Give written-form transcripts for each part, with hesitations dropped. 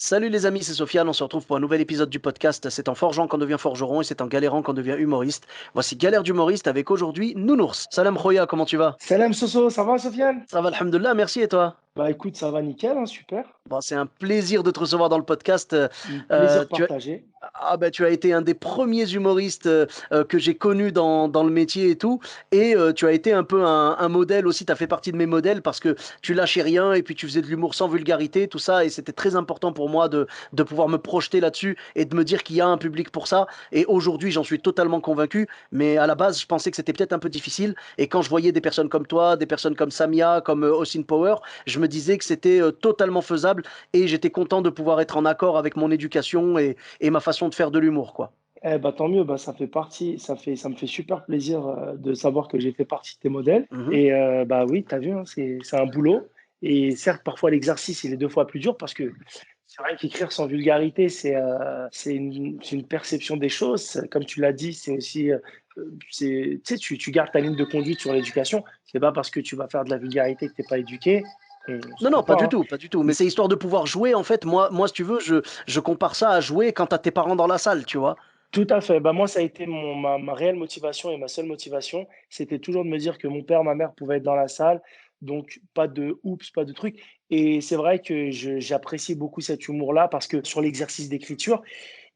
Salut les amis, c'est Sofiane, on se retrouve pour un nouvel épisode du podcast. C'est en forgeant qu'on devient forgeron et c'est en galérant qu'on devient humoriste. Voici Galère d'humoriste avec aujourd'hui Nounours. Salam Khoya, comment tu vas? Salam Soso, ça va Sofiane? Ça va, alhamdoulilah, merci et toi? Bah écoute, ça va nickel, hein, super. Bon, c'est un plaisir de te recevoir dans le podcast. Plaisir Tu as, partagé. tu as été un des premiers humoristes que j'ai connus dans le métier et tout. Et tu as été un peu un modèle aussi. Tu as fait partie de mes modèles parce que tu lâchais rien et puis tu faisais de l'humour sans vulgarité, tout ça. Et c'était très important pour moi de pouvoir me projeter là-dessus et de me dire qu'il y a un public pour ça. Et aujourd'hui, j'en suis totalement convaincu. Mais à la base, je pensais que c'était peut-être un peu difficile. Et quand je voyais des personnes comme toi, des personnes comme Samia, comme Austin Power, je me disais que c'était totalement faisable et j'étais content de pouvoir être en accord avec mon éducation et ma façon de faire de l'humour, quoi. Eh bah tant mieux, bah ça fait partie, ça me fait super plaisir de savoir que j'ai fait partie de tes modèles. Mhm. Et bah oui, t'as vu, hein, c'est un boulot. Et certes, parfois l'exercice il est deux fois plus dur parce que c'est vrai qu'écrire sans vulgarité, c'est une perception des choses. Comme tu l'as dit, c'est aussi, tu sais, tu gardes ta ligne de conduite sur l'éducation. C'est pas parce que tu vas faire de la vulgarité que t'es pas éduqué. On se Non, non, trompe pas pas, du hein. tout, pas du tout. Mais c'est histoire de pouvoir jouer, en fait. Moi, si tu veux, je compare ça à jouer quand t'as tes parents dans la salle, tu vois. Tout à fait. Bah, moi, ça a été ma réelle motivation et ma seule motivation. C'était toujours de me dire que mon père, ma mère pouvaient être dans la salle. Donc, pas de oups, pas de trucs. Et c'est vrai que j'apprécie beaucoup cet humour-là parce que sur l'exercice d'écriture,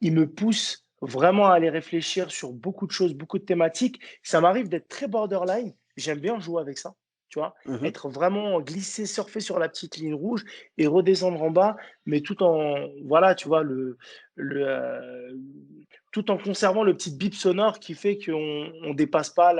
il me pousse vraiment à aller réfléchir sur beaucoup de choses, beaucoup de thématiques. Ça m'arrive d'être très borderline. J'aime bien jouer avec ça, tu vois, Mhm. être vraiment glissé, surfer sur la petite ligne rouge et redescendre en bas, mais tout en, voilà, tu vois, le, tout en conservant le petit bip sonore qui fait qu'on ne dépasse pas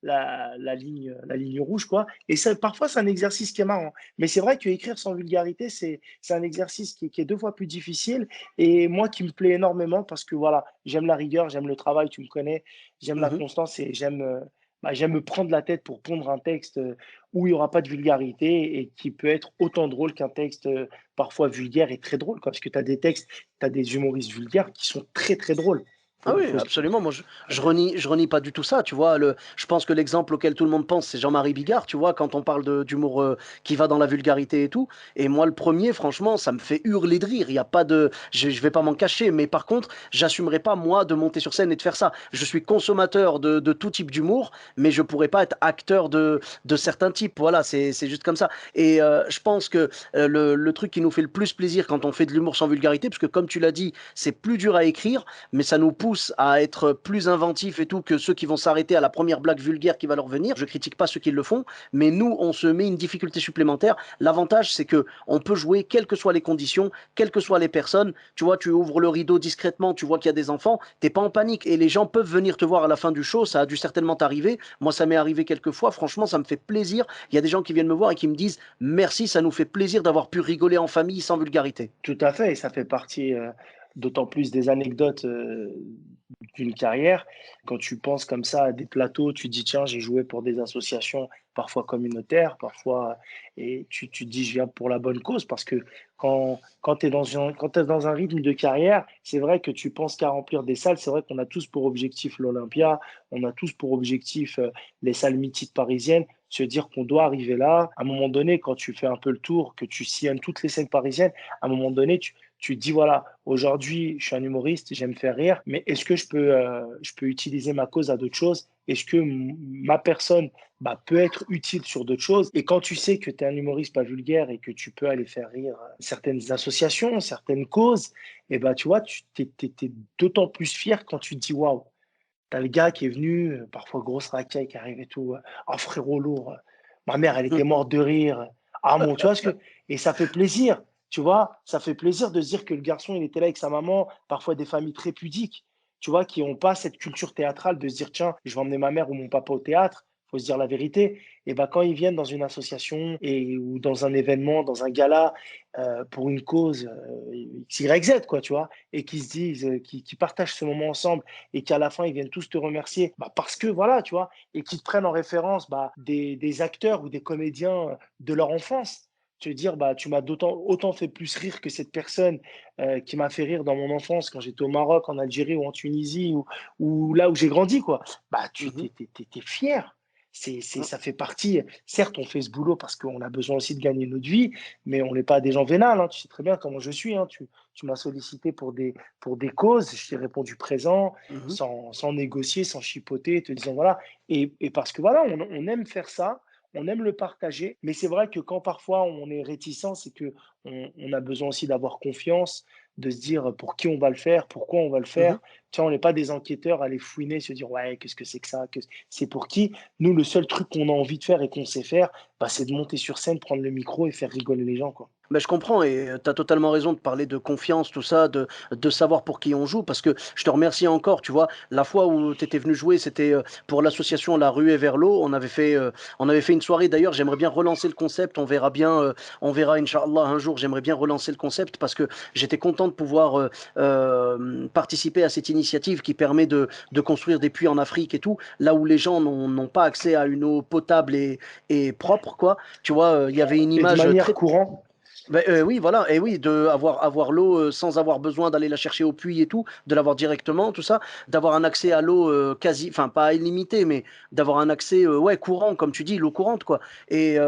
la ligne rouge, quoi. Et ça, parfois, c'est un exercice qui est marrant. Mais c'est vrai qu'écrire sans vulgarité, c'est un exercice qui est deux fois plus difficile et moi qui me plaît énormément parce que voilà, j'aime la rigueur, j'aime le travail, tu me connais, j'aime la Mhm. constance et j'aime me prendre la tête pour pondre un texte où il n'y aura pas de vulgarité et qui peut être autant drôle qu'un texte parfois vulgaire et très drôle, quoi, parce que tu as des textes, tu as des humoristes vulgaires qui sont très très drôles. Ah oui, Faut se le- absolument. Moi, je renie pas du tout ça. Tu vois, je pense que l'exemple auquel tout le monde pense, c'est Jean-Marie Bigard. Tu vois, quand on parle d'humour qui va dans la vulgarité et tout. Et moi, le premier, franchement, ça me fait hurler de rire. Il y a pas de, je vais pas m'en cacher. Mais par contre, j'assumerai pas moi de monter sur scène et de faire ça. Je suis consommateur de tout type d'humour, mais je pourrais pas être acteur de certains types. Voilà, c'est juste comme ça. Et je pense que le truc qui nous fait le plus plaisir quand on fait de l'humour sans vulgarité, parce que comme tu l'as dit, c'est plus dur à écrire mais ça nous pousse à être plus inventifs et tout que ceux qui vont s'arrêter à la première blague vulgaire qui va leur venir. Je critique pas ceux qui le font, mais nous, on se met une difficulté supplémentaire. L'avantage, c'est que on peut jouer quelles que soient les conditions, quelles que soient les personnes. Tu vois, tu ouvres le rideau discrètement, tu vois qu'il y a des enfants, t'es pas en panique et les gens peuvent venir te voir à la fin du show. Ça a dû certainement t'arriver. Moi, ça m'est arrivé quelques fois. Franchement, ça me fait plaisir. Il y a des gens qui viennent me voir et qui me disent merci, ça nous fait plaisir d'avoir pu rigoler en famille sans vulgarité. Tout à fait, et ça fait partie d'autant plus des anecdotes d'une carrière. Quand tu penses comme ça à des plateaux, tu te dis, tiens, j'ai joué pour des associations parfois communautaires, parfois, et tu te dis, je viens pour la bonne cause, parce que quand tu es quand t'es dans un rythme de carrière, c'est vrai que tu penses qu'à remplir des salles, c'est vrai qu'on a tous pour objectif l'Olympia, on a tous pour objectif les salles mythiques parisiennes, se dire qu'on doit arriver là. À un moment donné, quand tu fais un peu le tour, que tu sillonnes toutes les scènes parisiennes, à un moment donné, tu te dis, voilà, aujourd'hui, je suis un humoriste, j'aime faire rire, mais est-ce que je peux utiliser ma cause à d'autres choses? Est-ce que ma personne peut être utile sur d'autres choses? Et quand tu sais que tu es un humoriste pas vulgaire et que tu peux aller faire rire certaines associations, certaines causes, et ben, tu vois, t'es d'autant plus fier quand tu te dis, waouh, t'as le gars qui est venu, parfois grosse racaille qui arrive et tout, «Ah frérot lourd, ma mère elle était morte de rire». Ah mon tu vois ce que et ça fait plaisir, tu vois? Ça fait plaisir de se dire que le garçon il était là avec sa maman, parfois des familles très pudiques, tu vois? Qui ont pas cette culture théâtrale de se dire: «Tiens, je vais emmener ma mère ou mon papa au théâtre». Faut se dire la vérité et ben quand ils viennent dans une association et ou dans un événement, dans un gala, pour une cause, X, Y, Z quoi, tu vois? Et qui se disent, qui partagent ce moment ensemble et qu'à la fin, ils viennent tous te remercier, parce que voilà, tu vois, et qu'ils te prennent en référence des acteurs ou des comédiens de leur enfance. Tu veux dire, tu m'as autant fait plus rire que cette personne qui m'a fait rire dans mon enfance quand j'étais au Maroc, en Algérie ou en Tunisie ou là où j'ai grandi, quoi. Tu Mhm. t'es fier. Mmh. Ça fait partie. Certes, on fait ce boulot parce qu'on a besoin aussi de gagner notre vie, mais on n'est pas des gens vénales, hein. Tu sais très bien comment je suis, hein. Tu m'as sollicité pour des causes. Je t'ai répondu présent, Mmh. sans négocier, sans chipoter, te disant voilà. Et parce que voilà, on aime faire ça, on aime le partager. Mais c'est vrai que quand parfois on est réticent, c'est que on a besoin aussi d'avoir confiance, de se dire pour qui on va le faire, pourquoi on va le Mmh. faire. Tu vois, on n'est pas des enquêteurs à aller fouiner, se dire ouais, qu'est-ce que c'est que ça, c'est pour qui. Nous, le seul truc qu'on a envie de faire et qu'on sait faire, bah, c'est de monter sur scène, prendre le micro et faire rigoler les gens, quoi. Bah, je comprends et tu as totalement raison de parler de confiance, tout ça, de savoir pour qui on joue parce que je te remercie encore, tu vois? La fois où tu étais venu jouer, c'était, pour l'association La Ruée vers l'eau. On avait fait une soirée d'ailleurs, j'aimerais bien relancer le concept, on verra bien, on verra inch'Allah un jour, j'aimerais bien relancer le concept parce que j'étais content de pouvoir, participer à cette initiative qui permet de construire des puits en Afrique et tout, là où les gens n'ont pas accès à une eau potable et propre, quoi. Tu vois, il y avait une Et de image, manière très courante, beh, oui, voilà et oui, de avoir l'eau, sans avoir besoin d'aller la chercher au puits et tout, de l'avoir directement, tout ça, d'avoir un accès à l'eau, quasi enfin pas illimité, mais d'avoir un accès, ouais, courant, comme tu dis, l'eau courante, quoi et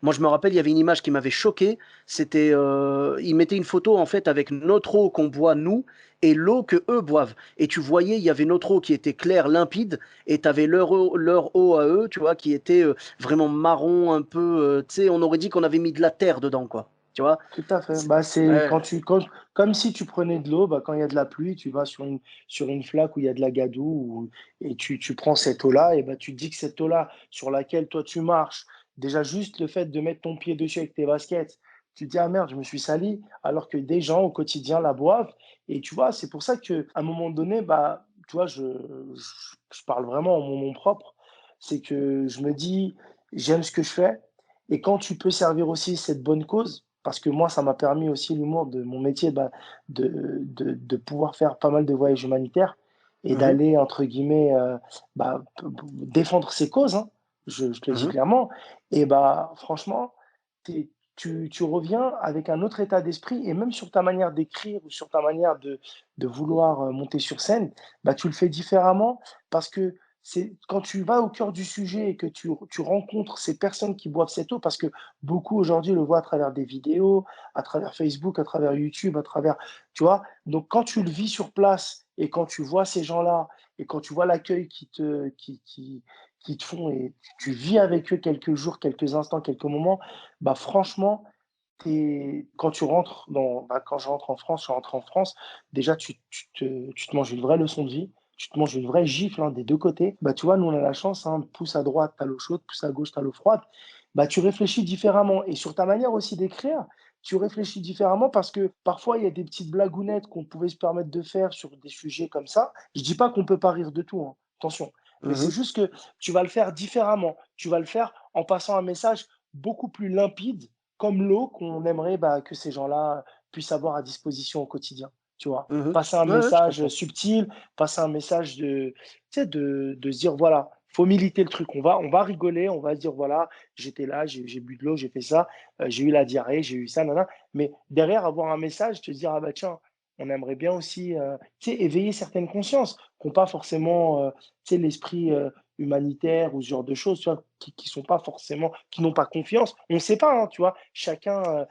moi, je me rappelle, il y avait une image qui m'avait choqué, c'était, ils mettaient une photo, en fait, avec notre eau qu'on boit, nous et l'eau qu'eux boivent et tu voyais, il y avait notre eau qui était claire, limpide et tu avais leur eau à eux, tu vois, qui était, vraiment marron, un peu, tu sais, on aurait dit qu'on avait mis de la terre dedans, quoi. Tu vois? tout à fait. C'est Bah, c'est ouais. comme si tu prenais de l'eau, bah, quand il y a de la pluie, tu vas sur une flaque où il y a de la gadoue et tu prends cette eau-là, et bah, tu te dis que cette eau-là sur laquelle toi tu marches, déjà juste le fait de mettre ton pied dessus avec tes baskets, tu te dis ah merde, je me suis sali, alors que des gens au quotidien la boivent. Et tu vois, c'est pour ça que à un moment donné, bah, tu vois, je parle vraiment en mon nom propre, c'est que je me dis j'aime ce que je fais. Et quand tu peux servir aussi cette bonne cause, parce que moi, ça m'a permis aussi l'humour de mon métier, bah, de pouvoir faire pas mal de voyages humanitaires et Mmh mh. d'aller, entre guillemets, bah, défendre ces causes, hein, je te le dis Mmh. clairement. Et bah, franchement, tu reviens avec un autre état d'esprit et même sur ta manière d'écrire ou sur ta manière de vouloir monter sur scène, bah, tu le fais différemment parce que c'est quand tu vas au cœur du sujet et que tu rencontres ces personnes qui boivent cette eau, parce que beaucoup aujourd'hui le voient à travers des vidéos, à travers Facebook, à travers YouTube, à travers, tu vois? Donc quand tu le vis sur place et quand tu vois ces gens-là et quand tu vois l'accueil qui te font et tu vis avec eux quelques jours, quelques instants, quelques moments, bah franchement, quand tu rentres quand je rentre en France, je rentre en France, déjà tu te manges une vraie leçon de vie, tu te manges une vraie gifle, hein, des 2 côtés. Bah, tu vois, nous on a la chance, hein, pouce à droite, tu as l'eau chaude, pouce à gauche, tu as l'eau froide. Bah, tu réfléchis différemment et sur ta manière aussi d'écrire, tu réfléchis différemment parce que parfois il y a des petites blagounettes qu'on pouvait se permettre de faire sur des sujets comme ça. Je dis pas qu'on peut pas rire de tout, hein, attention, mais c'est Mmh. juste que tu vas le faire différemment. Tu vas le faire en passant un message beaucoup plus limpide, comme l'eau qu'on aimerait, bah, que ces gens-là puissent avoir à disposition au quotidien, tu vois? Mmh. Passer un Ouais, ouais, je message comprends. subtil, passer un message tu sais, de se dire: «Voilà, faut militer le truc. On va rigoler, on va se dire: "Voilà, j'étais là, j'ai bu de l'eau, j'ai fait ça, j'ai eu la diarrhée, j'ai eu ça, nin Mais derrière, avoir un message, te dire: «Ah bah tiens, on aimerait bien aussi», tu sais, éveiller certaines consciences qui ont pas forcément, tu sais, l'esprit, humanitaire ou ce genre de choses, tu vois? Qui sont pas forcément qui n'ont pas confiance. On ne sait pas, hein, tu vois? Chacun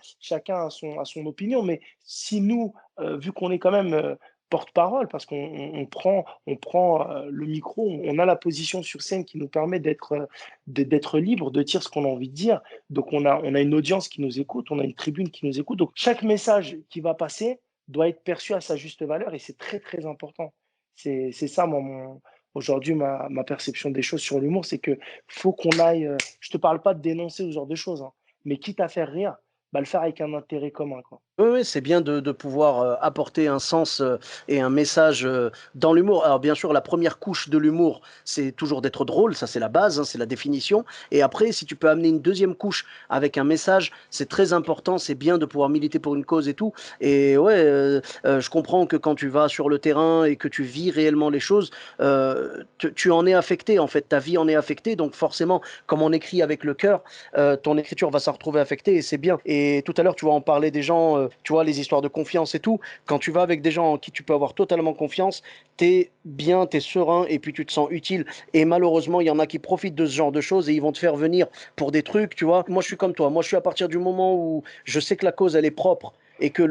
a son opinion, mais si nous, vu qu'on est quand même, porte-parole parce on prend, le micro, on a la position sur scène qui nous permet d'être libre, de dire ce qu'on a envie de dire. Donc on a une audience qui nous écoute, on a une tribune qui nous écoute. Donc chaque message qui va passer doit être perçu à sa juste valeur et c'est très, très important. C'est ça moi mon aujourd'hui ma perception des choses sur l'humour, c'est que faut qu'on aille, je te parle pas de dénoncer ce genre de choses, hein, mais quitte à faire rire, bah, le faire avec un intérêt commun, quoi. Oui, oui, c'est bien de pouvoir, apporter un sens, et un message, dans l'humour. Alors bien sûr, la première couche de l'humour, c'est toujours d'être drôle, ça c'est la base, hein, c'est la définition et après si tu peux amener une deuxième couche avec un message, c'est très important, c'est bien de pouvoir militer pour une cause et tout et ouais, je comprends que quand tu vas sur le terrain et que tu vis réellement les choses, tu en es affecté, en fait, ta vie en est affectée donc forcément, comme on écrit avec le cœur, ton écriture va s'en retrouver affectée et c'est bien et Et tout à l'heure, tu vois, on parlait des gens, tu vois, les histoires de confiance et tout. Quand tu vas avec des gens en qui tu peux avoir totalement confiance, t'es bien, t'es serein et puis tu te sens utile. Et malheureusement, il y en a qui profitent de ce genre de choses et ils vont te faire venir pour des trucs, tu vois. Moi, je suis comme toi. Moi, je suis à partir du moment où je sais que la cause, elle est propre et que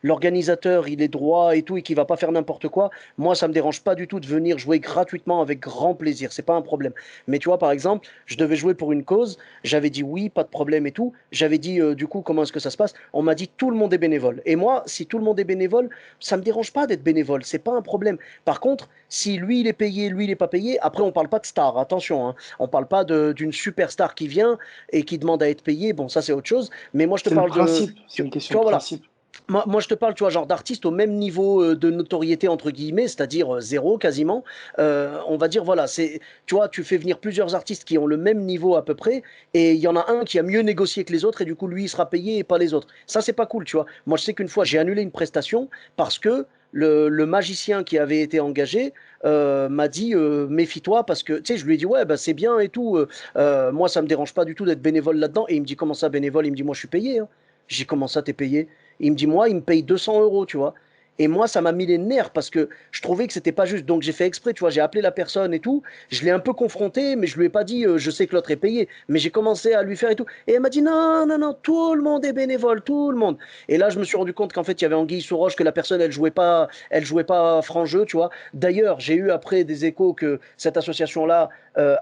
l'organisateur, il est droit et tout et qu'il va pas faire n'importe quoi. Moi, ça me dérange pas du tout de venir jouer gratuitement avec grand plaisir. C'est pas un problème. Mais tu vois, par exemple, je devais jouer pour une cause. J'avais dit oui, pas de problème et tout. J'avais dit du coup comment est-ce que ça se passe. On m'a dit tout le monde est bénévole. Et moi, si tout le monde est bénévole, ça me dérange pas d'être bénévole. C'est pas un problème. Par contre, si lui il est payé, lui il est pas payé. Après, on parle pas de star. Attention, hein. On parle pas d'une superstar qui vient et qui demande à être payée. Bon, ça c'est autre chose. Mais moi, je te C'est le parle de principe, c'est une question tu de vois, voilà, principe. moi, je te parle, tu vois, genre d'artistes au même niveau de notoriété, entre guillemets, c'est-à-dire zéro quasiment. On va dire, voilà, tu vois, tu fais venir plusieurs artistes qui ont le même niveau à peu près, et il y en a un qui a mieux négocié que les autres, et du coup, lui, il sera payé et pas les autres. Ça, c'est pas cool, tu vois. Moi, je sais qu'une fois, j'ai annulé une prestation parce que le magicien qui avait été engagé m'a dit méfie-toi parce que, tu sais, je lui ai dit, ouais, bah, c'est bien et tout. Moi, ça me dérange pas du tout d'être bénévole là-dedans. Et il me dit, comment ça, bénévole? Il me dit, moi, je suis payé, hein. J'ai dit, comment ça, t'es payé? Il me dit, moi, il me paye 200 euros, tu vois. Et moi, ça m'a mis les nerfs parce que je trouvais que c'était pas juste. Donc, j'ai fait exprès, tu vois, j'ai appelé la personne et tout. Je l'ai un peu confronté, mais je lui ai pas dit, je sais que l'autre est payé. Mais j'ai commencé à lui faire et tout. Et elle m'a dit, non, non, non, tout le monde est bénévole, tout le monde. Et là, je me suis rendu compte qu'en fait, il y avait anguille sous roche, que la personne, elle jouait pas franc jeu, tu vois. D'ailleurs, j'ai eu après des échos que cette association-là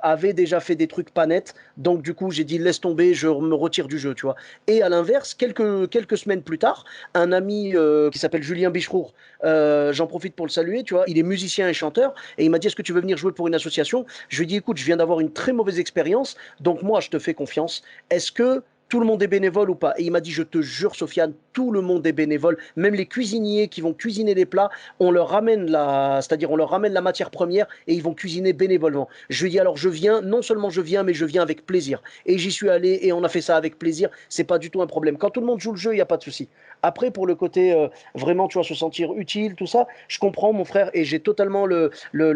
avait déjà fait des trucs pas nets. Donc, du coup, j'ai dit, laisse tomber, je me retire du jeu, tu vois. Et à l'inverse, quelques semaines plus tard, un ami qui s'appelle Julien Bicherour, j'en profite pour le saluer, tu vois, il est musicien et chanteur, et il m'a dit, est-ce que tu veux venir jouer pour une association? Je lui ai dit, écoute, je viens d'avoir une très mauvaise expérience, donc moi, je te fais confiance. Est-ce que tout le monde est bénévole ou pas? Et il m'a dit, je te jure, Sofiane, tout le monde est bénévole, même les cuisiniers qui vont cuisiner les plats, c'est-à-dire on leur ramène la matière première et ils vont cuisiner bénévolement. Je lui ai dit, alors je viens, non seulement je viens, mais je viens avec plaisir. Et j'y suis allé et on a fait ça avec plaisir. C'est pas du tout un problème. Quand tout le monde joue le jeu, il n'y a pas de souci. Après, pour le côté vraiment, tu vois, se sentir utile, tout ça, je comprends, mon frère, et j'ai totalement le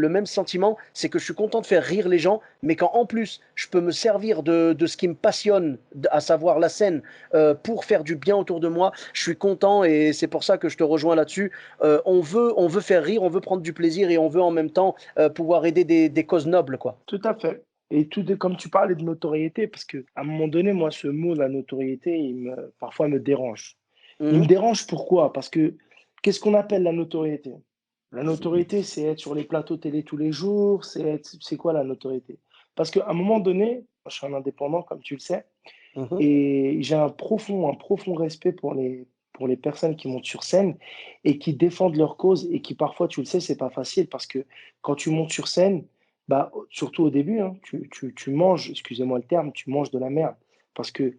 même sentiment. C'est que je suis content de faire rire les gens, mais quand en plus, je peux me servir de ce qui me passionne, à savoir la scène, pour faire du bien autour de moi, je suis content et c'est pour ça que je te rejoins là-dessus. On veut faire rire, on veut prendre du plaisir et on veut en même temps pouvoir aider des causes nobles, quoi. Tout à fait. Et comme tu parlais de notoriété, parce que à un moment donné, moi, ce mot, la notoriété, parfois me dérange. Il me Mhm, dérange pourquoi? Parce que qu'est-ce qu'on appelle la notoriété? La notoriété, c'est être sur les plateaux télé tous les jours, c'est quoi la notoriété? Parce qu'à un moment donné, moi, je suis un indépendant, comme tu le sais, mhm. et j'ai un profond respect pour les personnes qui montent sur scène et qui défendent leur cause et qui parfois, tu le sais, c'est pas facile parce que quand tu montes sur scène, bah, surtout au début, hein, tu manges, excusez-moi le terme, tu manges de la merde parce que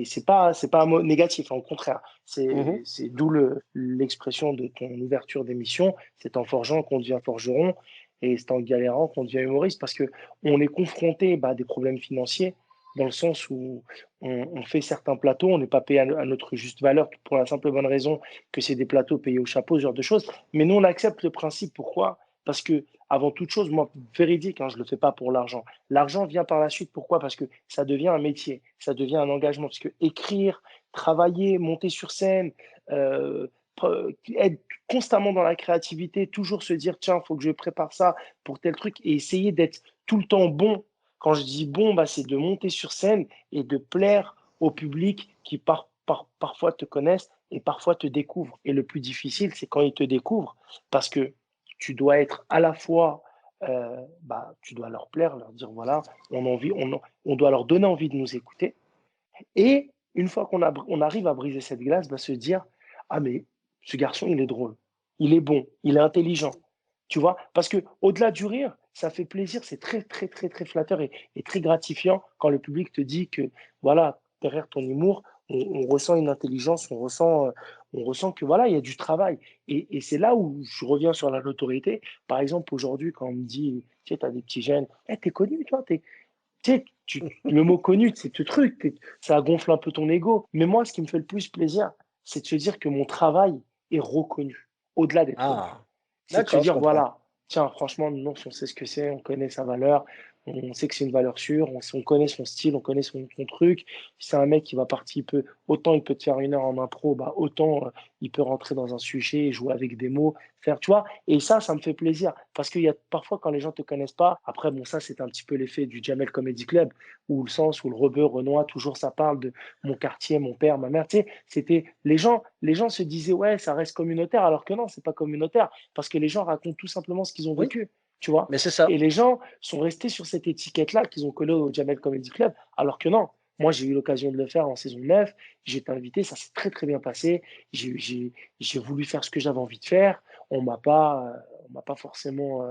c'est pas un mot négatif, hein, au contraire. Mhm. C'est d'où l'expression de ton ouverture d'émission, c'est en forgeant qu'on devient forgeron et c'est en galérant qu'on devient humoriste parce que on est confronté bah, à des problèmes financiers dans le sens où on fait certains plateaux, on n'est pas payé à notre juste valeur pour la simple et bonne raison que c'est des plateaux payés au chapeau, ce genre de choses. Mais nous, on accepte le principe. Pourquoi? Parce que, avant toute chose, moi, véridique, hein, je ne le fais pas pour l'argent. L'argent vient par la suite. Pourquoi? Parce que ça devient un métier, ça devient un engagement. Parce que écrire, travailler, monter sur scène, euh, être constamment dans la créativité, toujours se dire, tiens, il faut que je prépare ça pour tel truc et essayer d'être tout le temps bon. Quand je dis bon, bah, c'est de monter sur scène et de plaire au public qui parfois te connaissent et parfois te découvrent. Et le plus difficile, c'est quand ils te découvrent parce que tu dois être à la fois, bah, tu dois leur plaire, leur dire voilà, on doit leur donner envie de nous écouter. Et une fois on arrive à briser cette glace, bah, se dire ah, mais ce garçon, il est drôle, il est bon, il est intelligent. Tu vois? Parce que au-delà du rire, ça fait plaisir, c'est très, très, très, très flatteur et très gratifiant quand le public te dit que, voilà, derrière ton humour, on ressent une intelligence, on ressent que, voilà, il y a du travail. Et c'est là où je reviens sur la notoriété. Par exemple, aujourd'hui, quand on me dit, tu sais, tu as des petits jeunes, hey, t'es connu, toi, tu sais, le mot connu, c'est ce truc, ça gonfle un peu ton ego. Mais moi, ce qui me fait le plus plaisir, c'est de se dire que mon travail est reconnu, au-delà d'être connu. Ah, C'est de se d'accord, je dire, comprends. voilà, tiens, franchement, non, on sait ce que c'est, on connaît sa valeur. On sait que c'est une valeur sûre, on connaît son style, on connaît son truc. Si c'est un mec qui va partir, autant il peut te faire 1 heure en impro, bah, autant il peut rentrer dans un sujet, jouer avec des mots, faire, tu vois. Et ça me fait plaisir. Parce qu'il y a parfois, quand les gens te connaissent pas, après, bon, ça, c'est un petit peu l'effet du Jamel Comedy Club, où le sens, où le rebeu, Renoir, toujours ça parle de mon quartier, mon père, ma mère. Tu sais, c'était les gens se disaient, ouais, ça reste communautaire, alors que non, c'est pas communautaire. Parce que les gens racontent tout simplement ce qu'ils ont Oui, vécu, tu vois. mais c'est ça. Et les gens sont restés sur cette étiquette-là qu'ils ont collée au Jamel Comedy Club, alors que non. Moi, j'ai eu l'occasion de le faire en saison 9. J'ai été invité, ça s'est très très bien passé. J'ai voulu faire ce que j'avais envie de faire. On m'a pas forcément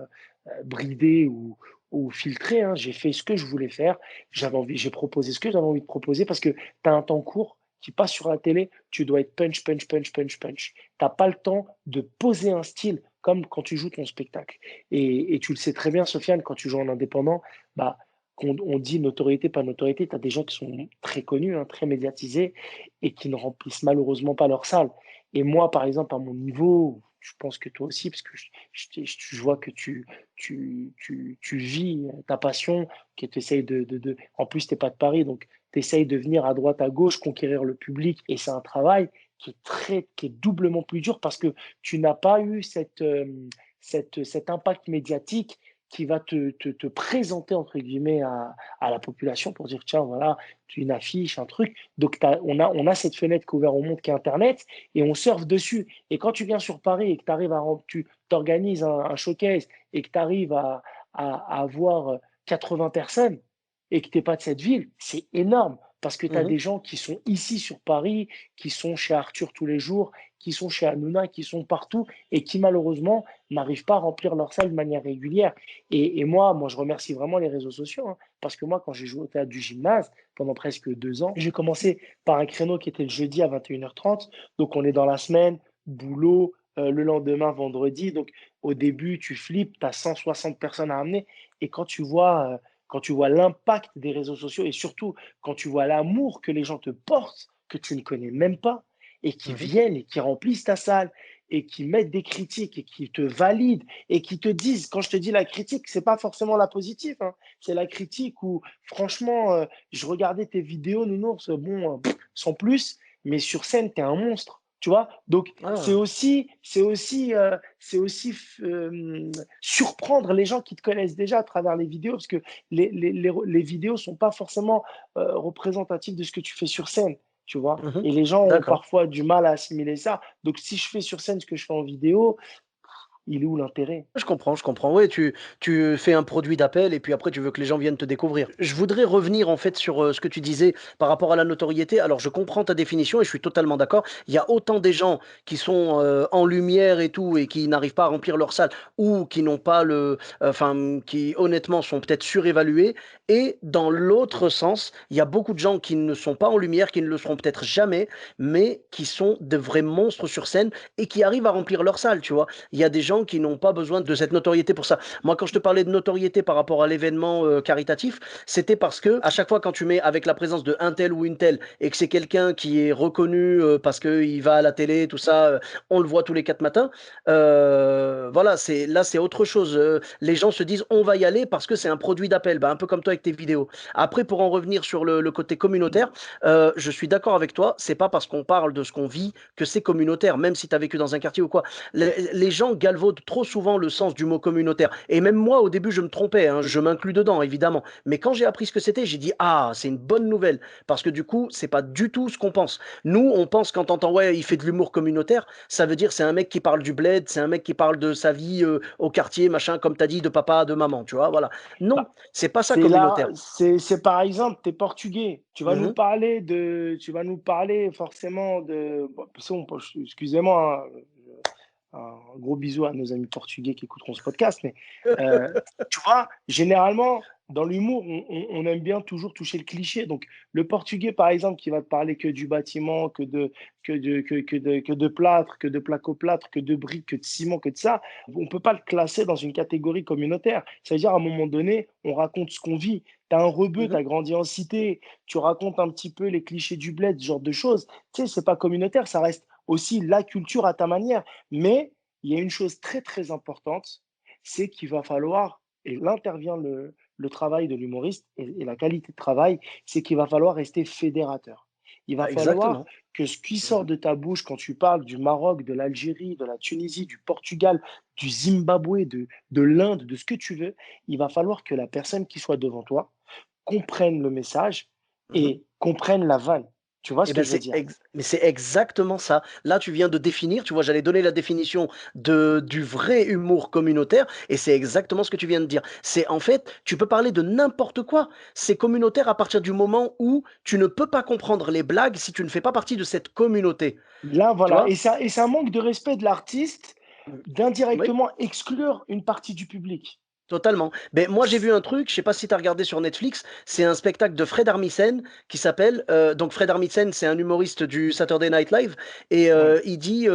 bridé ou filtré, hein. J'ai fait ce que je voulais faire. J'ai proposé ce que j'avais envie de proposer parce que tu as un temps court qui passe sur la télé. Tu dois être punch, punch, punch, punch, punch. Tu n'as pas le temps de poser un style comme quand tu joues ton spectacle. Et tu le sais très bien, Sofiane, quand tu joues en indépendant, bah, on dit notoriété, pas notoriété. Tu as des gens qui sont très connus, hein, très médiatisés et qui ne remplissent malheureusement pas leur salle. Et moi, par exemple, à mon niveau, je pense que toi aussi, parce que je vois que tu vis ta passion, que tu essayes en plus, tu n'es pas de Paris, donc tu essayes de venir à droite, à gauche, conquérir le public. Et c'est un travail qui est doublement plus dur parce que tu n'as pas eu cet impact médiatique qui va te présenter, entre guillemets, à la population pour dire, tiens, voilà, une affiche, un truc. Donc, on a cette fenêtre qui est ouverte au monde qui est Internet et on surfe dessus. Et quand tu viens sur Paris et que tu organises un showcase et que tu arrives à avoir 80 personnes et que tu n'es pas de cette ville, c'est énorme parce que tu as Mhm. des gens qui sont ici sur Paris, qui sont chez Arthur tous les jours, qui sont chez Hanouna, qui sont partout et qui malheureusement n'arrivent pas à remplir leur salle de manière régulière. Et moi, je remercie vraiment les réseaux sociaux, hein, parce que moi, quand j'ai joué au théâtre du gymnase pendant presque 2 ans, j'ai commencé par un créneau qui était le jeudi à 21h30. Donc, on est dans la semaine, boulot, le lendemain, vendredi. Donc, au début, tu flippes, tu as 160 personnes à amener. Et quand tu vois l'impact des réseaux sociaux et surtout quand tu vois l'amour que les gens te portent, que tu ne connais même pas, et qui Mhm. viennent et qui remplissent ta salle, et qui mettent des critiques et qui te valident et qui te disent, quand je te dis la critique, c'est pas forcément la positive, hein, c'est la critique où, franchement, je regardais tes vidéos, Nounours, bon, sans plus, mais sur scène, tu es un monstre. Tu vois, donc c'est Ah. aussi, c'est aussi, c'est aussi surprendre les gens qui te connaissent déjà à travers les vidéos, parce que les vidéos sont pas forcément représentatives de ce que tu fais sur scène, tu vois. Mhm. Et les gens ont D'accord. parfois du mal à assimiler ça. Donc, si je fais sur scène ce que je fais en vidéo, il est où l'intérêt? Je comprends, je comprends. Oui, tu fais un produit d'appel et puis après tu veux que les gens viennent te découvrir. Je voudrais revenir en fait sur ce que tu disais par rapport à la notoriété. Alors je comprends ta définition et je suis totalement d'accord. Il y a autant des gens qui sont en lumière et tout et qui n'arrivent pas à remplir leur salle ou qui n'ont pas enfin, qui honnêtement sont peut-être surévalués. Et dans l'autre sens, il y a beaucoup de gens qui ne sont pas en lumière, qui ne le seront peut-être jamais, mais qui sont de vrais monstres sur scène et qui arrivent à remplir leur salle, tu vois. Il y a des gens qui n'ont pas besoin de cette notoriété pour ça. Moi, quand je te parlais de notoriété par rapport à l'événement caritatif, c'était parce que à chaque fois quand tu mets avec la présence de un tel ou une telle et que c'est quelqu'un qui est reconnu parce qu'il va à la télé, tout ça, on le voit tous les 4 matins. Voilà, c'est autre chose. Les gens se disent on va y aller parce que c'est un produit d'appel, bah, un peu comme toi avec tes vidéos. Après, pour en revenir sur le côté communautaire, je suis d'accord avec toi. C'est pas parce qu'on parle de ce qu'on vit que c'est communautaire, même si tu as vécu dans un quartier ou quoi. Les gens galvaudent trop souvent le sens du mot communautaire. Et même moi, au début, je me trompais, hein, je m'inclus dedans, évidemment. Mais quand j'ai appris ce que c'était, j'ai dit, ah, c'est une bonne nouvelle. Parce que du coup, c'est pas du tout ce qu'on pense. Nous, on pense quand on entend, ouais, il fait de l'humour communautaire, ça veut dire c'est un mec qui parle du bled, c'est un mec qui parle de sa vie au quartier, machin, comme tu as dit, de papa, de maman, tu vois, voilà. Non, Bah, c'est pas ça c'est là, communautaire. c'est par exemple, tu es portugais. Tu vas nous Mhm. parler forcément bon, excusez-moi, hein, un gros bisou à nos amis portugais qui écouteront ce podcast. Mais euh, tu vois, généralement, dans l'humour, on aime bien toujours toucher le cliché. Donc, le portugais, par exemple, qui va te parler que du bâtiment, que de plâtre, que de placo-plâtre, que de briques, que de ciment, que de ça, on ne peut pas le classer dans une catégorie communautaire. C'est-à-dire, à un moment donné, on raconte ce qu'on vit. Tu as un rebeu, tu Mhm. as grandi en cité, tu racontes un petit peu les clichés du bled, ce genre de choses. Tu sais, c'est pas communautaire, ça reste aussi la culture à ta manière. Mais il y a une chose très, très importante, c'est qu'il va falloir, et là intervient le travail de l'humoriste et la qualité de travail, c'est qu'il va falloir rester fédérateur. Il va falloir Exactement. que ce qui Mmh. sort de ta bouche quand tu parles du Maroc, de l'Algérie, de la Tunisie, du Portugal, du Zimbabwe, de l'Inde, de ce que tu veux, il va falloir que la personne qui soit devant toi comprenne le message Mmh. et comprenne la vanne. Tu vois ce Eh que ben, je veux dire? c'est exactement ça. Là, tu viens de définir, tu vois, j'allais donner la définition du vrai humour communautaire et c'est exactement ce que tu viens de dire. C'est en fait, tu peux parler de n'importe quoi. C'est communautaire à partir du moment où tu ne peux pas comprendre les blagues si tu ne fais pas partie de cette communauté. Là, Tu voilà. vois? Et c'est un manque de respect de l'artiste Mmh. Oui. d'indirectement exclure une partie du public. Totalement. Ben moi, j'ai vu un truc, je sais pas si tu as regardé sur Netflix, c'est un spectacle de Fred Armisen qui s'appelle, donc Fred Armisen, c'est un humoriste du Saturday Night Live et Ouais. il dit,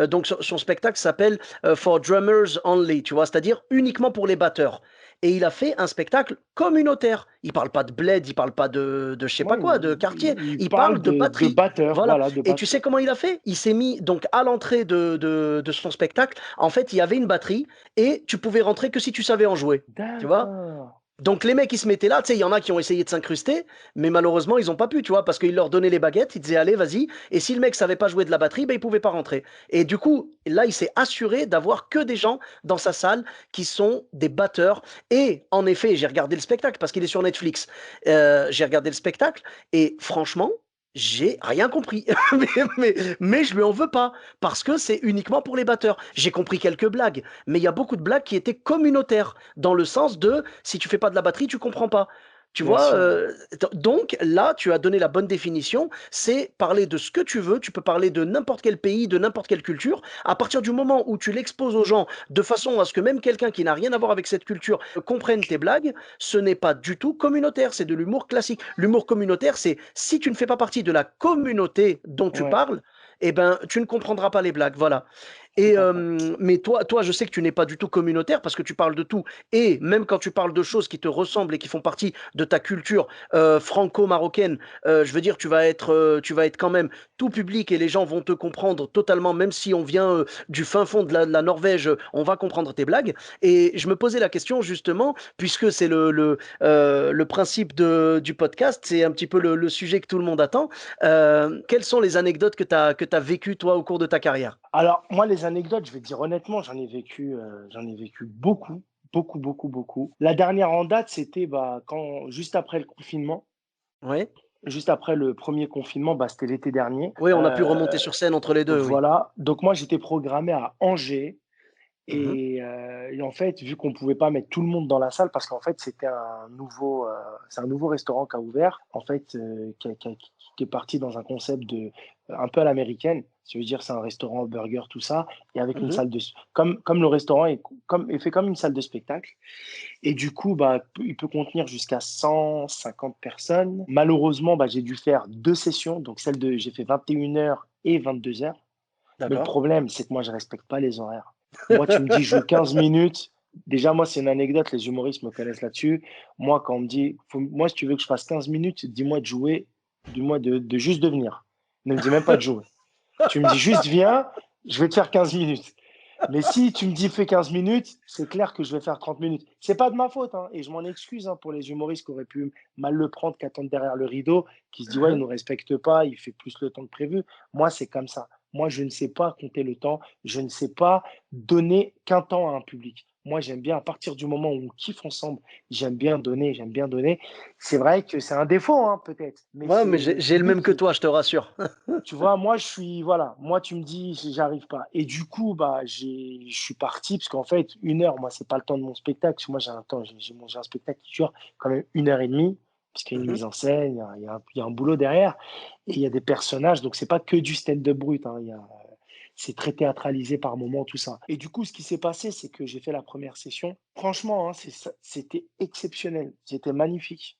donc son spectacle s'appelle, For Drummers Only, tu vois? C'est-à-dire uniquement pour les batteurs et il a fait un spectacle communautaire. Il parle pas de bled, il parle pas de je sais pas Moi, quoi, de quartier, il il parle parle de de batterie. batteur, Voilà voilà, de et tu sais batteur. comment il a fait? Il s'est mis donc à l'entrée de son spectacle, en fait, il y avait une batterie et tu pouvais rentrer que si tu savais en jouer. Tu vois? D'accord. Donc les mecs, ils se mettaient là, tu sais, il y en a qui ont essayé de s'incruster, mais malheureusement, ils ont pas pu, tu vois, parce qu'ils leur donnaient les baguettes, ils disaient allez, vas-y, et si le mec savait pas jouer de la batterie, ben il pouvait pas rentrer. Et du coup, là, il s'est assuré d'avoir que des gens dans sa salle qui sont des batteurs. Et en effet, j'ai regardé le spectacle parce qu'il est sur Netflix. J'ai regardé le spectacle et franchement, j'ai rien compris. Mais je lui en veux pas parce que c'est uniquement pour les batteurs. J'ai compris quelques blagues, mais il y a beaucoup de blagues qui étaient communautaires dans le sens de si tu fais pas de la batterie, tu comprends pas. Tu Bien vois, sûr. donc là, tu as donné la bonne définition. C'est parler de ce que tu veux. Tu peux parler de n'importe quel pays, de n'importe quelle culture. À partir du moment où tu l'exposes aux gens de façon à ce que même quelqu'un qui n'a rien à voir avec cette culture comprenne tes blagues, ce n'est pas du tout communautaire. C'est de l'humour classique. L'humour communautaire, c'est si tu ne fais pas partie de la communauté dont tu Ouais, parles, eh ben, tu ne comprendras pas les blagues. Voilà. je Et comprends. mais toi, je sais que tu n'es pas du tout communautaire parce que tu parles de tout. Et même quand tu parles de choses qui te ressemblent et qui font partie de ta culture franco-marocaine, je veux dire, tu vas être quand même tout public et les gens vont te comprendre totalement, même si on vient du fin fond de la Norvège, on va comprendre tes blagues. Et je me posais la question justement, puisque c'est le principe du podcast, c'est un petit peu le sujet que tout le monde attend. Quelles sont les anecdotes que tu as vécues, toi, au cours de ta carrière? Alors, moi, les anecdotes, je vais te dire honnêtement, j'en ai vécu beaucoup, beaucoup, beaucoup, beaucoup. La dernière en date, c'était bah, juste après le confinement, Oui. juste après le premier confinement, bah, c'était l'été dernier. Oui, on a pu remonter sur scène entre les 2, oui. Voilà. Donc, moi, j'étais programmé à Angers. Mmh. Et en fait, vu qu'on pouvait pas mettre tout le monde dans la salle, parce qu'en fait, c'est un nouveau restaurant qui a ouvert, en fait, qui est parti dans un concept un peu à l'américaine. Ça veut dire, c'est un restaurant burger, tout ça, et avec une Mmh. salle comme le restaurant est fait comme une salle de spectacle. Et du coup, bah, il peut contenir jusqu'à 150 personnes. Malheureusement, bah, j'ai dû faire 2 sessions, donc j'ai fait 21 heures et 22 heures. Mais le D'accord. problème, c'est que moi, je respecte pas les horaires. Moi, tu me dis, joue 15 minutes. Déjà, moi, c'est une anecdote, les humoristes me connaissent là-dessus. Moi, quand on me dit, moi, si tu veux que je fasse 15 minutes, dis-moi de jouer, dis-moi de juste de venir. Ne me dis même pas de jouer. Tu me dis juste viens, je vais te faire 15 minutes. Mais si tu me dis fais 15 minutes, c'est clair que je vais faire 30 minutes. C'est pas de ma faute, hein, et je m'en excuse hein, pour les humoristes qui auraient pu mal le prendre, qui attendent derrière le rideau, qui se disent ouais, il Mmh. nous respecte pas, il fait plus le temps que prévu. Moi, c'est comme ça. Moi, je ne sais pas compter le temps, je ne sais pas donner qu'un temps à un public. Moi, j'aime bien, à partir du moment où on kiffe ensemble, j'aime bien donner, j'aime bien donner. C'est vrai que c'est un défaut, hein, peut-être, mais Ouais, mais c'est j'ai le le but. même que toi, je te rassure. Tu vois, moi, voilà, moi, tu me dis, j'arrive pas. Et du coup, bah, je suis parti, parce qu'en fait, 1 heure, moi, c'est pas le temps de mon spectacle. Parce que moi, j'ai un temps, j'ai un spectacle qui dure quand même 1 heure et demie, parce qu'il y a une Mmh. mise en scène, il y a un boulot derrière, et il y a des personnages, donc c'est pas que du stand-up brut, hein, c'est très théâtralisé par moments, tout ça. Et du coup, ce qui s'est passé, c'est que j'ai fait la première session. Franchement, hein, c'était exceptionnel, c'était magnifique.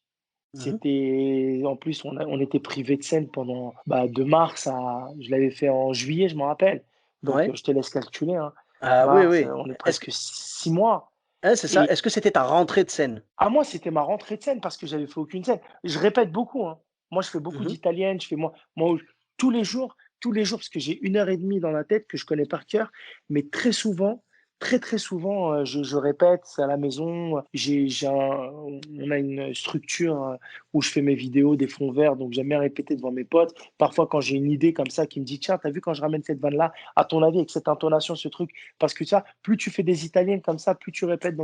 Mmh. C'était en plus, on était privé de scène pendant, bah, de mars à je l'avais fait en juillet, je m'en rappelle. Donc, Ouais. je te laisse calculer, hein. Ah oui, Mars, oui. on est Est-ce que presque 6 mois hein, c'est ça. et Est-ce que c'était ta rentrée de scène? à moi, c'était ma rentrée de scène parce que j'avais fait aucune scène. Je répète beaucoup, hein. Moi, je fais beaucoup Mmh. d'italienne, je fais moi, tous les jours, parce que j'ai 1 heure et demie dans la tête que je connais par cœur, mais très souvent, Très, très souvent, je répète à la maison, on a une structure, où je fais mes vidéos, des fonds verts, donc j'aime bien répéter devant mes potes. Parfois, quand j'ai une idée comme ça qui me dit: «Tiens, t'as vu quand je ramène cette vanne-là, à ton avis, avec cette intonation, ce truc?» Parce que ça, plus tu fais des italiennes comme ça, plus tu répètes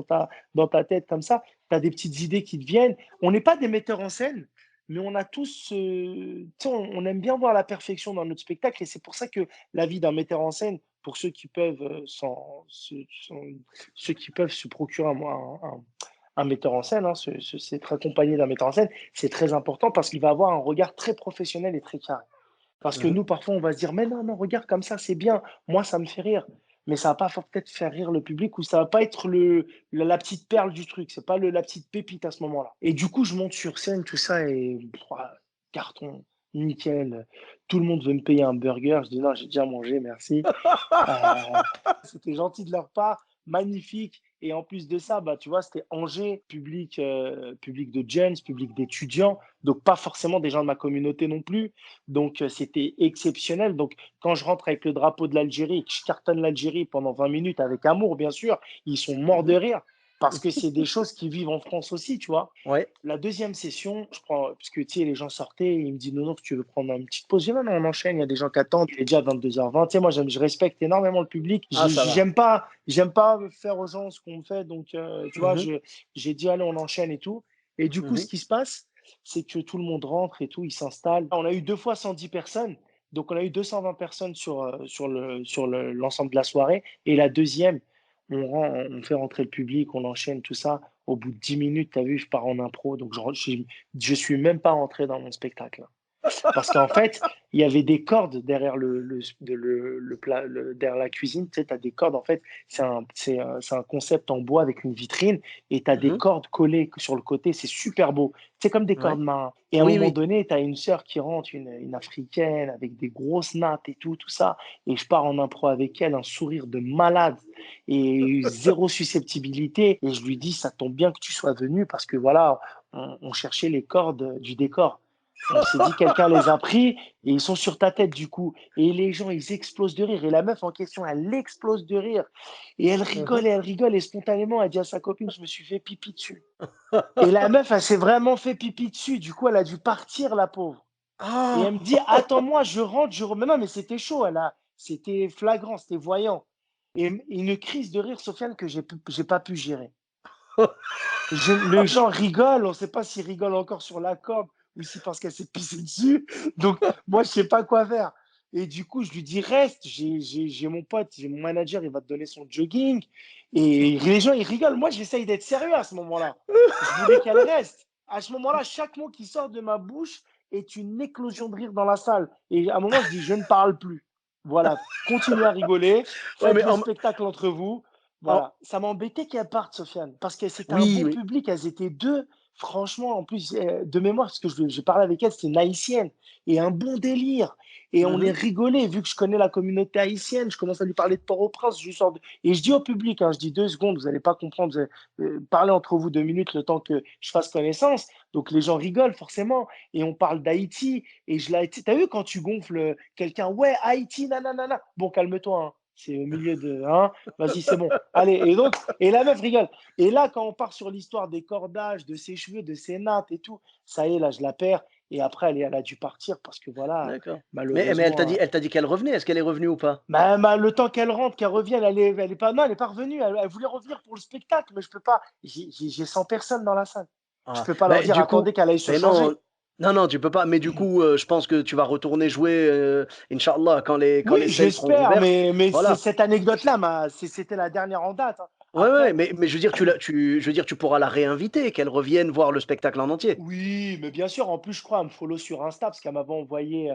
dans ta tête comme ça, tu as des petites idées qui te viennent. On n'est pas des metteurs en scène, mais on a tous, tu sais, on aime bien voir la perfection dans notre spectacle et c'est pour ça que la vie d'un metteur en scène, pour ceux qui peuvent, ceux qui peuvent se procurer un metteur en scène, hein, s'être accompagné d'un metteur en scène, c'est très important parce qu'il va avoir un regard très professionnel et très carré. Parce que Mmh. nous, parfois, on va se dire: «Mais non, non, regarde comme ça, c'est bien. Moi, ça me fait rire». Mais ça va pas peut-être faire rire le public ou ça va pas être la petite perle du truc. C'est pas la petite pépite à ce moment-là. Et du coup, je monte sur scène, tout ça et carton, nickel. Tout le monde veut me payer un burger. Je dis: «Non, j'ai déjà mangé, merci». Heu, C'était gentil de leur part, magnifique et en plus de ça, bah, tu vois, c'était Angers, public de jeunes, public d'étudiants, donc pas forcément des gens de ma communauté non plus. Donc c'était exceptionnel. Donc quand je rentre avec le drapeau de l'Algérie et que je cartonne l'Algérie pendant 20 minutes avec amour, bien sûr, ils sont morts de Mmh. rire parce que c'est des choses qui vivent en France aussi, tu vois? Ouais. La deuxième session, je prends parce que, tu sais, les gens sortaient, ils me disent: «Non, non, tu veux prendre une petite pause?» Je dis: «Non, non, on enchaîne, il y a des gens qui attendent, il est déjà 22h20». Tu sais, moi, je respecte énormément le public. Ah, ça va. J'aime pas faire aux gens ce qu'on me fait, donc tu vois, Mmh. j'ai dit: «Allez, on enchaîne et tout» et du coup, ce Mmh. qui se passe, c'est que tout le monde rentre et tout, il s'installe. On a eu 2 fois 110 personnes, donc on a eu 220 personnes l'ensemble de la soirée et la deuxième, on fait rentrer le public, on enchaîne tout ça. Au bout de 10 minutes, tu as vu, je pars en impro, donc je suis même pas rentré dans mon spectacle. Parce qu'en fait, il y avait des cordes derrière derrière la cuisine. Tu sais, tu as des cordes. En fait, c'est un concept en bois avec une vitrine et tu as des Mmh. cordes collées sur le côté. C'est super beau. C'est comme des Ouais. cordes marins. Et à un Oui, moment oui. donné, tu as une sœur qui rentre, une africaine, avec des grosses nattes et tout ça. Et je pars en impro avec elle, un sourire de malade et zéro susceptibilité. Et je lui dis, ça tombe bien que tu sois venu parce que voilà, on cherchait les cordes du décor. On s'est dit, quelqu'un les a pris et ils sont sur ta tête du coup. Et les gens, ils explosent de rire. Et la meuf en question, elle explose de rire. Et elle Mmh. rigole et elle rigole. Et spontanément, elle dit à sa copine, je me suis fait pipi dessus. Et la meuf, elle s'est vraiment fait pipi dessus. Du coup, elle a dû partir, la pauvre. Et elle me dit, Ah! attends-moi, je rentre, mais non, mais c'était chaud. C'était flagrant, c'était voyant. Et une crise de rire, Sofiane, que j'ai pas pu gérer. Les gens rigolent, on ne sait pas s'ils rigolent encore sur la corde ou si parce qu'elle s'est pissée dessus. Donc, moi, je ne sais pas quoi faire. Et du coup, je lui dis, reste, j'ai mon pote, j'ai mon manager, il va te donner son jogging. Et les gens, ils rigolent. Moi, j'essaye d'être sérieux à ce moment-là. Je voulais qu'elle reste. À ce moment-là, chaque mot qui sort de ma bouche est une éclosion de rire dans la salle. Et à un moment, je dis, je ne parle plus. Voilà, continuez à rigoler, Ouais, faites mais le spectacle entre vous. en Voilà, ça m'embêtait qu'elles partent, Sofiane, parce que c'était un oui, bon oui. public. Elles étaient 2, franchement, en plus, de mémoire, parce que j'ai parlé avec elles, c'était une haïtienne et un bon délire. Et on est Mmh. rigolé, vu que je connais la communauté haïtienne, je commence à lui parler de Port-au-Prince. Et je dis au public, hein, je dis 2 secondes, vous n'allez pas comprendre, parlez entre vous 2 minutes le temps que je fasse connaissance. Donc les gens rigolent forcément, et on parle d'Haïti. Et t'as vu quand tu gonfles quelqu'un, ouais, Haïti, nanana. Bon, calme-toi, hein. C'est au milieu de, hein, vas-y, c'est bon. Allez, et la meuf rigole. Et là, quand on part sur l'histoire des cordages, de ses cheveux, de ses nattes et tout, ça y est, là, je la perds. Et après, elle a dû partir parce que voilà, D'accord. Mais malheureusement, elle t'a dit qu'elle revenait? Est-ce qu'elle est revenue ou pas? le temps qu'elle rentre, qu'elle revienne, elle est pas, non, elle est pas revenue. Elle voulait revenir pour le spectacle, mais je peux pas. J'ai 100 personnes dans la salle. Je Ah, peux pas leur bah, dire, du coup attendez qu'elle aille se mais non, changer. non, non, tu peux pas. Mais du coup, je pense que tu vas retourner jouer, inch'Allah, quand Oui, les scènes seront j'espère, rouvertes. mais Voilà. cette anecdote-là, c'était la dernière en date, hein. Ouais, ouais, Après, mais je veux dire, je veux dire, tu pourras la réinviter, qu'elle revienne voir le spectacle en entier. oui, mais bien sûr, en plus, je crois, elle me follow sur Insta parce elle m'avait envoyé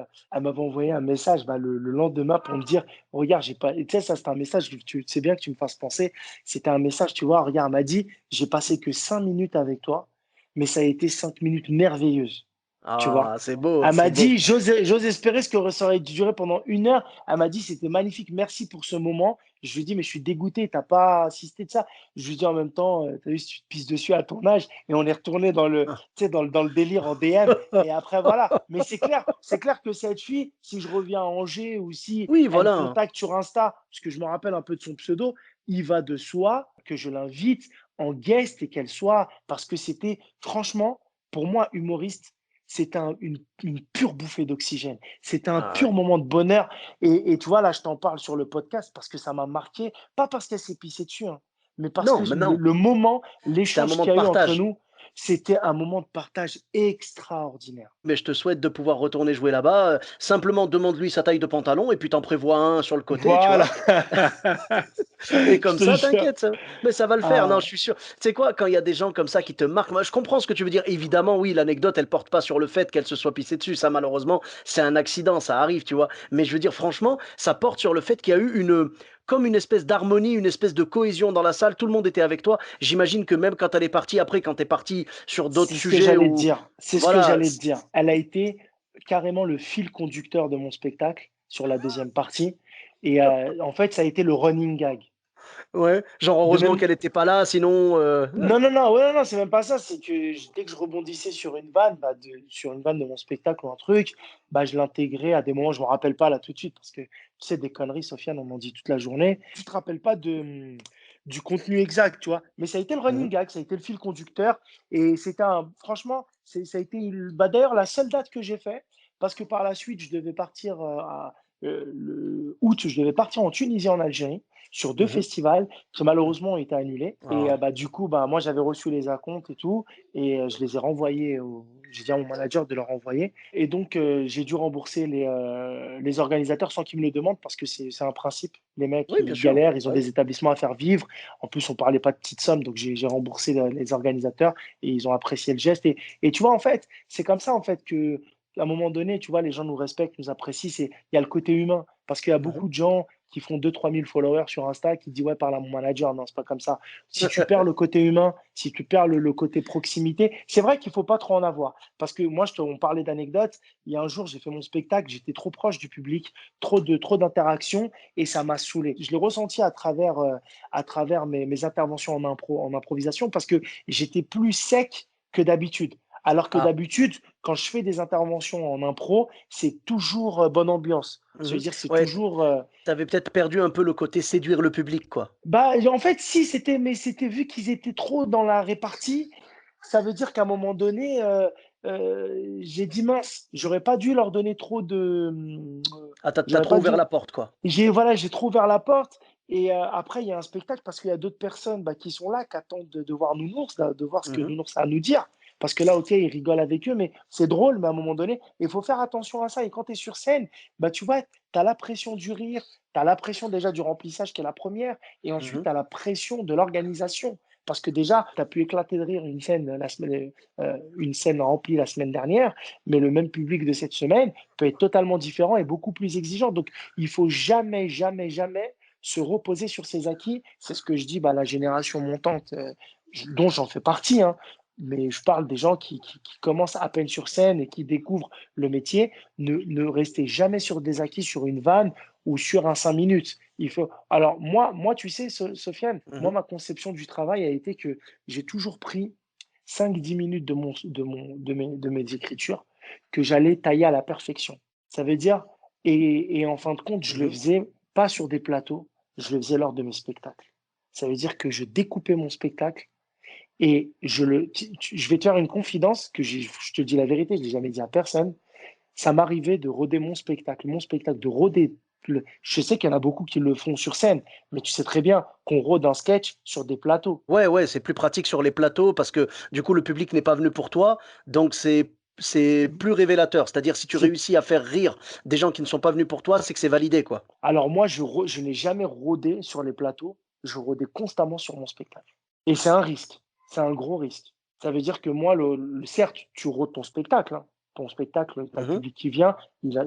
un message bah, le lendemain pour me dire, regarde, j'ai pas, et tu sais, ça, c'est un message, tu sais bien que tu me fasses penser. C'était un message, tu vois, regarde, elle m'a dit, j'ai passé que 5 minutes avec toi, mais ça a été 5 minutes merveilleuses, tu vois. Ah, c'est beau, Elle m'a c'est beau. dit, j'ose espérer ce que ça aurait duré pendant 1 heure. Elle m'a dit, c'était magnifique, merci pour ce moment. Je lui ai dit, mais je suis dégoûté, t'as pas assisté de ça. Je lui ai dit en même temps, t'as vu, si tu te pisses dessus à ton âge, et on est retourné tu sais, dans le délire en DM. Et après, voilà. Mais c'est clair que cette fille, si je reviens à Angers ou si Oui, elle me voilà. contacte sur Insta, parce que je me rappelle un peu de son pseudo, il va de soi que je l'invite en guest et qu'elle soit, parce que c'était franchement, pour moi, humoriste, c'était une pure bouffée d'oxygène. C'était un Ah pur ouais. moment de bonheur. Et tu vois, là, je t'en parle sur le podcast parce que ça m'a marqué, pas parce qu'elle s'est pissée dessus, hein, mais parce que Non, mais non, le moment, c'était un l'échange moment qu'il de y a eu entre partage. nous, c'était un moment de partage extraordinaire. Mais je te souhaite de pouvoir retourner jouer là-bas. Simplement demande-lui sa taille de pantalon et puis t'en prévois un sur le côté, tu Voilà. vois? Et Je comme te ça, jure. t'inquiète, mais ça va le faire. Non, Ah, je suis sûr. Tu sais quoi? Quand il y a des gens comme ça qui te marquent, moi, je comprends ce que tu veux dire. Évidemment, oui, l'anecdote, elle porte pas sur le fait qu'elle se soit pissée dessus. Ça, malheureusement, c'est un accident, ça arrive, tu vois? Mais je veux dire, franchement, ça porte sur le fait qu'il y a eu comme une espèce d'harmonie, une espèce de cohésion dans la salle. Tout le monde était avec toi. J'imagine que même quand elle est partie après, quand tu es parti sur d'autres c'est ce que sujets j'allais te ou dire. C'est ce que voilà, j'allais te dire. Elle a été carrément le fil conducteur de mon spectacle sur la deuxième partie. Et en fait, ça a été le running gag. ouais, genre De heureusement même, qu'elle était pas là, sinon non, non, non, ouais, non, non, c'est même pas ça. C'est que dès que je rebondissais sur une vanne, sur une vanne de mon spectacle ou un truc, je l'intégrais à des moments, je me rappelle pas là tout de suite, parce que tu sais, des conneries, Sofiane, on m'en dit toute la journée. Tu te rappelles pas du contenu exact, tu vois. Mais ça a été le running mhm, gag, ça a été le fil conducteur. Et c'était franchement, ça a été d'ailleurs la seule date que j'ai fait, parce que par la suite, je devais partir le août, je devais partir en Tunisie, en Algérie, sur deux mhm. festivals qui malheureusement ont été annulés. Et Ah, du coup, moi, j'avais reçu les acomptes et tout, et je les ai renvoyés. J'ai dit à mon manager de leur renvoyer. Et donc, j'ai dû rembourser les organisateurs sans qu'ils me le demandent parce que c'est un principe. Les mecs, oui, bien ils sûr. galèrent, ils ont Ouais. des établissements à faire vivre. En plus, on parlait pas de petites sommes, donc j'ai remboursé les organisateurs et ils ont apprécié le geste. Et tu vois, en fait, c'est comme ça, en fait, que à un moment donné, tu vois, les gens nous respectent, nous apprécient. Il y a le côté humain parce qu'il y a Mhm. beaucoup de gens qui font 2 000 3 000 followers sur Insta qui disent ouais, parle à mon manager. Non, c'est pas comme ça. Si tu perds le côté humain, si tu perds le côté proximité, c'est vrai qu'il faut pas trop en avoir. Parce que moi, on parlait d'anecdotes. Il y a un jour, j'ai fait mon spectacle, j'étais trop proche du public, trop d'interactions et ça m'a saoulé. Je l'ai ressenti à travers mes interventions en improvisation parce que j'étais plus sec que d'habitude. Alors que Ah, d'habitude, quand je fais des interventions en impro, c'est toujours bonne ambiance. Ça veut mhm. dire que c'est Ouais, toujours t'avais peut-être perdu un peu le côté séduire le public, quoi. en fait, si, mais c'était vu qu'ils étaient trop dans la répartie, ça veut dire qu'à un moment donné, j'ai dit mince, j'aurais pas dû leur donner trop Ah, t'as j'aurais trop pas ouvert dû. la porte, quoi. Voilà, j'ai trop ouvert la porte. Et après, il y a un spectacle parce qu'il y a d'autres personnes qui sont là, qui attendent de voir Nounours, de voir ce que Mhm, Nounours a à nous dire. Parce que là, ok, ils rigolent avec eux, mais c'est drôle, mais à un moment donné, il faut faire attention à ça. Et quand tu es sur scène, tu vois, tu as la pression du rire, tu as la pression déjà du remplissage qui est la première, et ensuite mhm, tu as la pression de l'organisation. Parce que déjà, tu as pu éclater de rire une scène remplie la semaine dernière, mais le même public de cette semaine peut être totalement différent et beaucoup plus exigeant. Donc, il faut jamais, jamais, jamais se reposer sur ses acquis. C'est ce que je dis, la génération montante, dont j'en fais partie, hein, mais je parle des gens qui commencent à peine sur scène et qui découvrent le métier. Ne restez jamais sur des acquis, sur une vanne ou sur un 5 minutes. Il faut. Alors, moi tu sais, Sofiane, moi, mhm. ma conception du travail a été que j'ai toujours pris 5 10 minutes de mes écritures que j'allais tailler à la perfection. Ça veut dire, et en fin de compte, je le Mhm. faisais pas sur des plateaux, je le faisais lors de mes spectacles. Ça veut dire que je découpais mon spectacle et je vais te faire une confidence je te dis la vérité, je ne l'ai jamais dit à personne. Ça m'arrivait de roder mon spectacle, de roder. Je sais qu'il y en a beaucoup qui le font sur scène, mais tu sais très bien qu'on rôde un sketch sur des plateaux. Ouais, ouais, c'est plus pratique sur les plateaux parce que du coup, le public n'est pas venu pour toi, donc c'est plus révélateur. C'est-à-dire, si tu C'est réussis à faire rire des gens qui ne sont pas venus pour toi, c'est que c'est validé, quoi. Alors moi, je n'ai jamais rôdé sur les plateaux, je rôdais constamment sur mon spectacle. Et c'est un risque, c'est un gros risque. Ça veut dire que moi, certes, tu rôdes ton spectacle, hein. Ton spectacle, tu as le Mhm. public qui vient,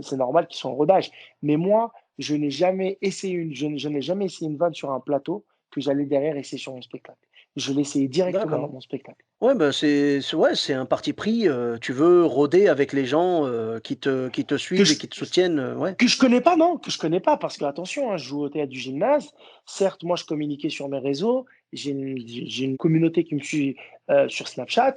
c'est normal qu'il soit en rodage. Mais moi, je n'ai jamais essayé une vanne sur un plateau que j'allais derrière essayer sur mon spectacle. Je l'ai essayé directement dans D'accord. mon spectacle. Ouais, bah, ouais, c'est un parti pris. Tu veux rôder avec les gens qui te Que suivent je, et qui te soutiennent. Ouais. Que je connais pas, non, que je connais pas, parce que attention, hein, je joue au théâtre du gymnase. Certes, moi, je communiquais sur mes réseaux. J'ai une communauté qui me suit sur Snapchat.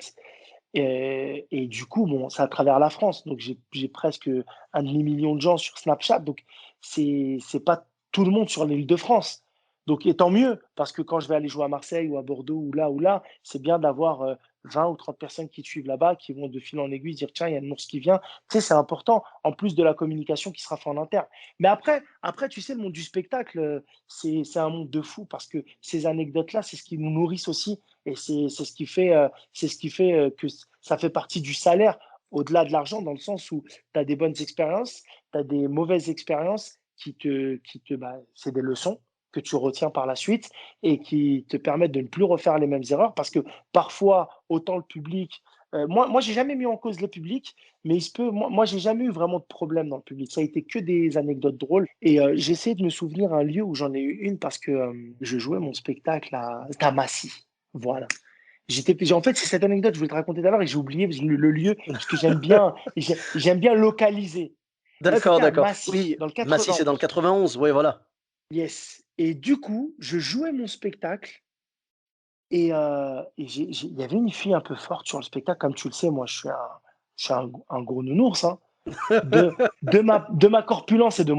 Et du coup, bon, c'est à travers la France. Donc, j'ai presque 1 demi-million de gens sur Snapchat. Donc, c'est pas tout le monde sur l'île de France. Donc, et tant mieux, parce que quand je vais aller jouer à Marseille ou à Bordeaux ou là, c'est bien d'avoir 20 ou 30 personnes qui te suivent là-bas, qui vont de fil en aiguille dire tiens, il y a une ours qui vient. Tu sais, c'est important, en plus de la communication qui sera faite en interne. Mais après, tu sais, le monde du spectacle, c'est un monde de fou parce que ces anecdotes-là, c'est ce qui nous nourrissent aussi. Et c'est ce qui fait que ça fait partie du salaire au-delà de l'argent, dans le sens où tu as des bonnes expériences, tu as des mauvaises expériences c'est des leçons que tu retiens par la suite et qui te permettent de ne plus refaire les mêmes erreurs parce que parfois, autant le public, moi j'ai jamais mis en cause le public, mais moi j'ai jamais eu vraiment de problème dans le public. Ça a été que des anecdotes drôles et j'essaie de me souvenir un lieu où j'en ai eu une parce que je jouais mon spectacle à Massy. Voilà. En fait, c'est cette anecdote que je voulais te raconter tout à l'heure et j'ai oublié le lieu parce que j'aime bien localiser. Et D'accord, c'était à d'accord. Massy, Oui, dans le Massy, c'est dans le 91. 91, oui, voilà. Yes. Et du coup, je jouais mon spectacle et il y avait une fille un peu forte sur le spectacle. Comme tu le sais, moi, je suis un gros nounours, hein. De ma corpulence et de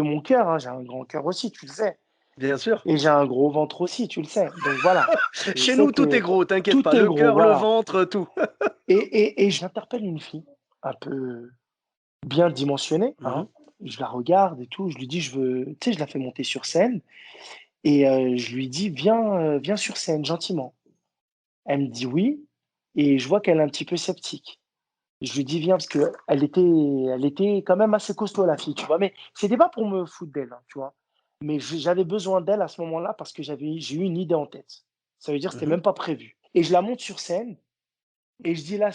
mon cœur, hein. J'ai un grand cœur aussi, tu le sais. Bien sûr. Et j'ai un gros ventre aussi, tu le sais. Donc voilà, je Chez sais nous, tout est que gros, t'inquiète pas. tout est Le gros, cœur, le voilà. ventre, tout. Et j'interpelle une fille un peu bien dimensionnée, Mhm. hein. Je la regarde et tout. Je lui dis, tu sais, je la fais monter sur scène. Et je lui dis, viens sur scène, gentiment. Elle me dit oui, et je vois qu'elle est un petit peu sceptique. Je lui dis, viens, parce elle était quand même assez costaud, la fille, tu vois. Mais c'était pas pour me foutre d'elle, hein, tu vois. Mais j'avais besoin d'elle à ce moment-là parce que j'ai eu une idée en tête. Ça veut dire que c'était Mhm. même pas prévu. Et je la monte sur scène, et je dis là,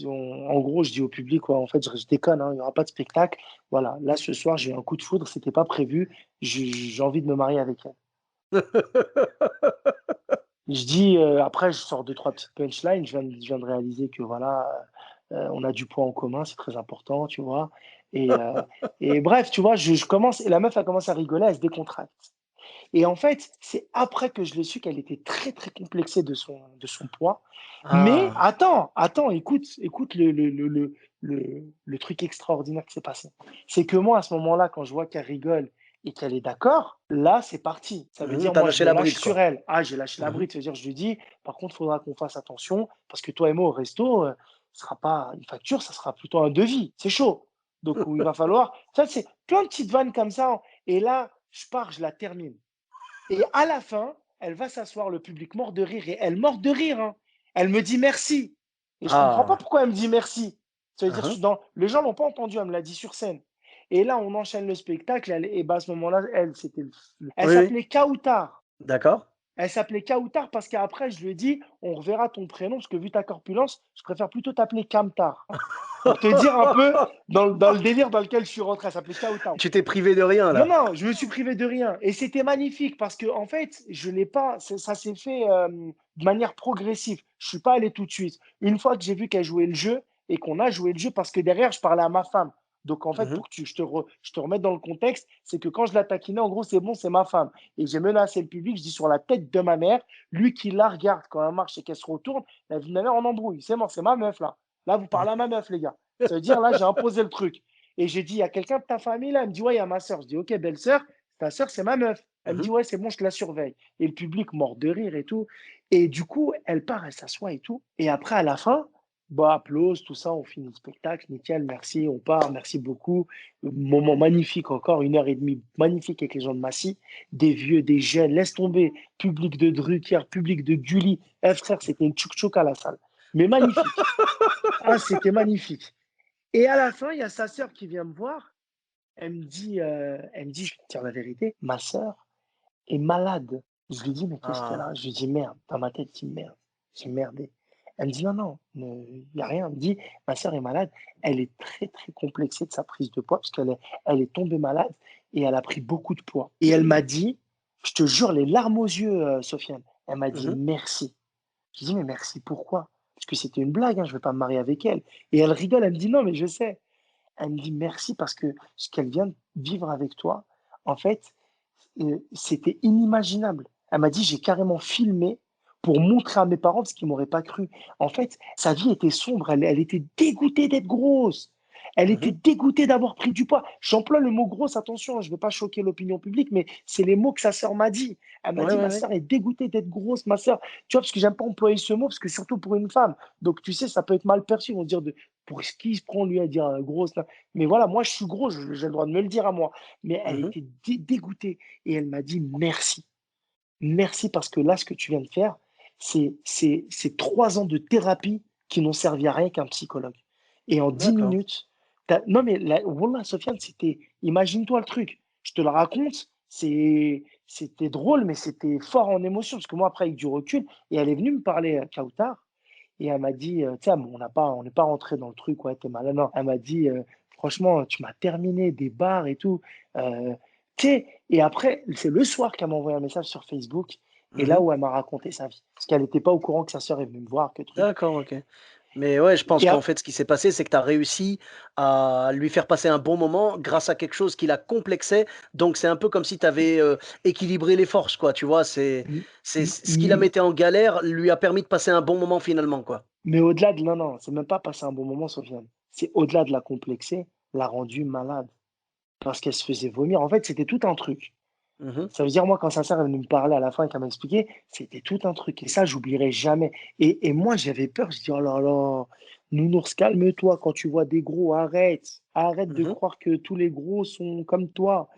en gros, je dis au public, quoi, en fait, je déconne, hein, il n'y aura pas de spectacle. Voilà, là, ce soir, j'ai eu un coup de foudre, c'était pas prévu. J'ai envie de me marier avec elle. Je dis, après, je sors deux, trois petites punchlines. Je viens de réaliser que voilà, on a du point en commun, c'est très important, tu vois. Et bref, tu vois, je commence, et la meuf, elle commence à rigoler, elle se décontracte. Et en fait, c'est après que je l'ai su qu'elle était très, très complexée de son poids. Mais Ah. attends, écoute le truc extraordinaire qui s'est passé. C'est que moi, à ce moment-là, quand je vois qu'elle rigole et qu'elle est d'accord, là, c'est parti. Ça veut Mhm. dire, T'as moi, je lâché me la lâche bride, sur quoi. elle. Ah, j'ai lâché la Mhm. bride. C'est-à-dire, je lui dis, par contre, il faudra qu'on fasse attention parce que toi et moi, au resto, ce sera pas une facture, ça sera plutôt un devis. C'est chaud. Donc, où il va falloir. Ça, c'est plein de petites vannes comme ça. Et là, je pars, je la termine. Et à la fin, elle va s'asseoir, le public mort de rire, et elle mort de rire, hein. Elle me dit merci. Et je ne comprends pas Ah. pourquoi elle me dit merci. Ça veut dire, Mhm. les gens ne l'ont pas entendu, elle me l'a dit sur scène. Et là, on enchaîne le spectacle, et bah, à ce moment-là, elle Oui, oui. s'appelait Kautar. D'accord. Elle s'appelait Kautar parce qu'après, je lui ai dit, on reverra ton prénom, parce que vu ta corpulence, je préfère plutôt t'appeler Kamtar. Pour te dire un peu dans le délire dans lequel je suis rentré. Elle s'appelait Kautar. Tu t'es privé de rien, Non, là. non, je me suis privé de rien. Et c'était magnifique parce que, en fait, je l'ai pas, ça s'est fait de manière progressive. Je suis pas allé tout de suite. Une fois que j'ai vu qu'elle jouait le jeu et qu'on a joué le jeu, parce que derrière, je parlais à ma femme. Donc, en fait, Mhm. pour que je te remette dans le contexte, c'est que quand je la taquinais, en gros, c'est bon, c'est ma femme. Et j'ai menacé le public, je dis sur la tête de ma mère, lui qui la regarde quand elle marche et qu'elle se retourne, la vie de ma mère en embrouille. C'est mort, c'est ma meuf, là. Là, vous parlez à ma meuf, les gars. Ça veut dire, là, j'ai imposé le truc. Et j'ai dit, il y a quelqu'un de ta famille là? Elle me dit, ouais, il y a ma soeur. Je dis, ok, belle-sœur, ta soeur, c'est ma meuf. Elle me Mhm. dit, ouais, c'est bon, je la surveille. Et le public mort de rire et tout. Et du coup, elle part, elle s'assoit et tout. Et après, à la fin, bah, applause, tout ça, on finit le spectacle, nickel, merci, on part, merci beaucoup. Moment magnifique encore, 1 heure et demie magnifique avec les gens de Massy, des vieux, des jeunes, laisse tomber, public de Drucker, public de Gulli. Eh, frère, c'était une tchouk-tchouk à la salle. Mais magnifique. Ah, c'était magnifique. Et à la fin, il y a sa sœur qui vient me voir. Elle me dit, je vais te dire la vérité, ma sœur est malade. Je lui dis, mais qu'est-ce qu'elle Ah. a? Je lui dis, merde. Dans ma tête, je dis, merde. J'ai merdé. Elle me dit, non, non, il n'y a rien. Elle me dit, ma sœur est malade. Elle est très, très complexée de sa prise de poids parce qu'elle est tombée malade et elle a pris beaucoup de poids. Et elle m'a dit, je te jure, les larmes aux yeux, Sofiane. Elle m'a dit, Mhm. merci. Je dis, mais merci, pourquoi? Parce que c'était une blague, hein, je ne vais pas me marier avec elle. Et elle rigole, elle me dit, non, mais je sais. Elle me dit merci parce que ce qu'elle vient de vivre avec toi, en fait, c'était inimaginable. Elle m'a dit, j'ai carrément filmé pour montrer à mes parents ce qu'ils m'auraient pas cru. En fait, sa vie était sombre, elle était dégoûtée d'être grosse. Elle était Mhm. dégoûtée d'avoir pris du poids. J'emploie le mot grosse, attention, je ne veux pas choquer l'opinion publique, mais c'est les mots que sa sœur m'a dit. Elle m'a Ouais, dit, ouais, ma ouais. sœur est dégoûtée d'être grosse, ma sœur. Tu vois, parce que j'aime pas employer ce mot, parce que surtout pour une femme. Donc, tu sais, ça peut être mal perçu. Ils vont se dire, pour qui se prend lui à dire grosse là. Mais voilà, moi, je suis gros, j'ai le droit de me le dire à moi. Mais elle Mhm. était dégoûtée. Et elle m'a dit, merci. Merci parce que là, ce que tu viens de faire, c'est 3 ans de thérapie qui n'ont servi à rien qu'un psychologue. Et en 10 D'accord. minutes, non mais Wallah, Sofiane, imagine-toi le truc. Je te le raconte, c'était drôle, mais c'était fort en émotion. Parce que moi, après, avec du recul, et elle est venue me parler, Kautar, et elle m'a dit, tu sais, on n'est pas rentré dans le truc, ouais, t'es malade. Non, elle m'a dit, franchement, tu m'as terminé des bars et tout. Euh, Tu sais, et après, c'est le soir qu'elle m'a envoyé un message sur Facebook, et là Mhm. où elle m'a raconté sa vie. Parce qu'elle n'était pas au courant que sa sœur est venue me voir, que truc. D'accord, ok. Mais ouais, je pense Et qu'en fait, ce qui s'est passé, c'est que tu as réussi à lui faire passer un bon moment grâce à quelque chose qui la complexait. Donc, c'est un peu comme si tu avais équilibré les forces, quoi. Tu vois, c'est ce qui la mettait en galère, lui a permis de passer un bon moment finalement, quoi. mais au-delà de, non, non, c'est même pas passer un bon moment, Sofiane. C'est au-delà de la complexer, l'a rendue malade. Parce qu'elle se faisait vomir. En fait, c'était tout un truc. Mhm. Ça veut dire, moi, quand sa sœur est venue me parler à la fin et qu'elle m'a expliqué, c'était tout un truc. Et ça, j'oublierai jamais. Et moi, j'avais peur. Je dis, oh là là, Nounours, calme-toi. Quand tu vois des gros, arrête. Arrête de Mhm. croire que tous les gros sont comme toi.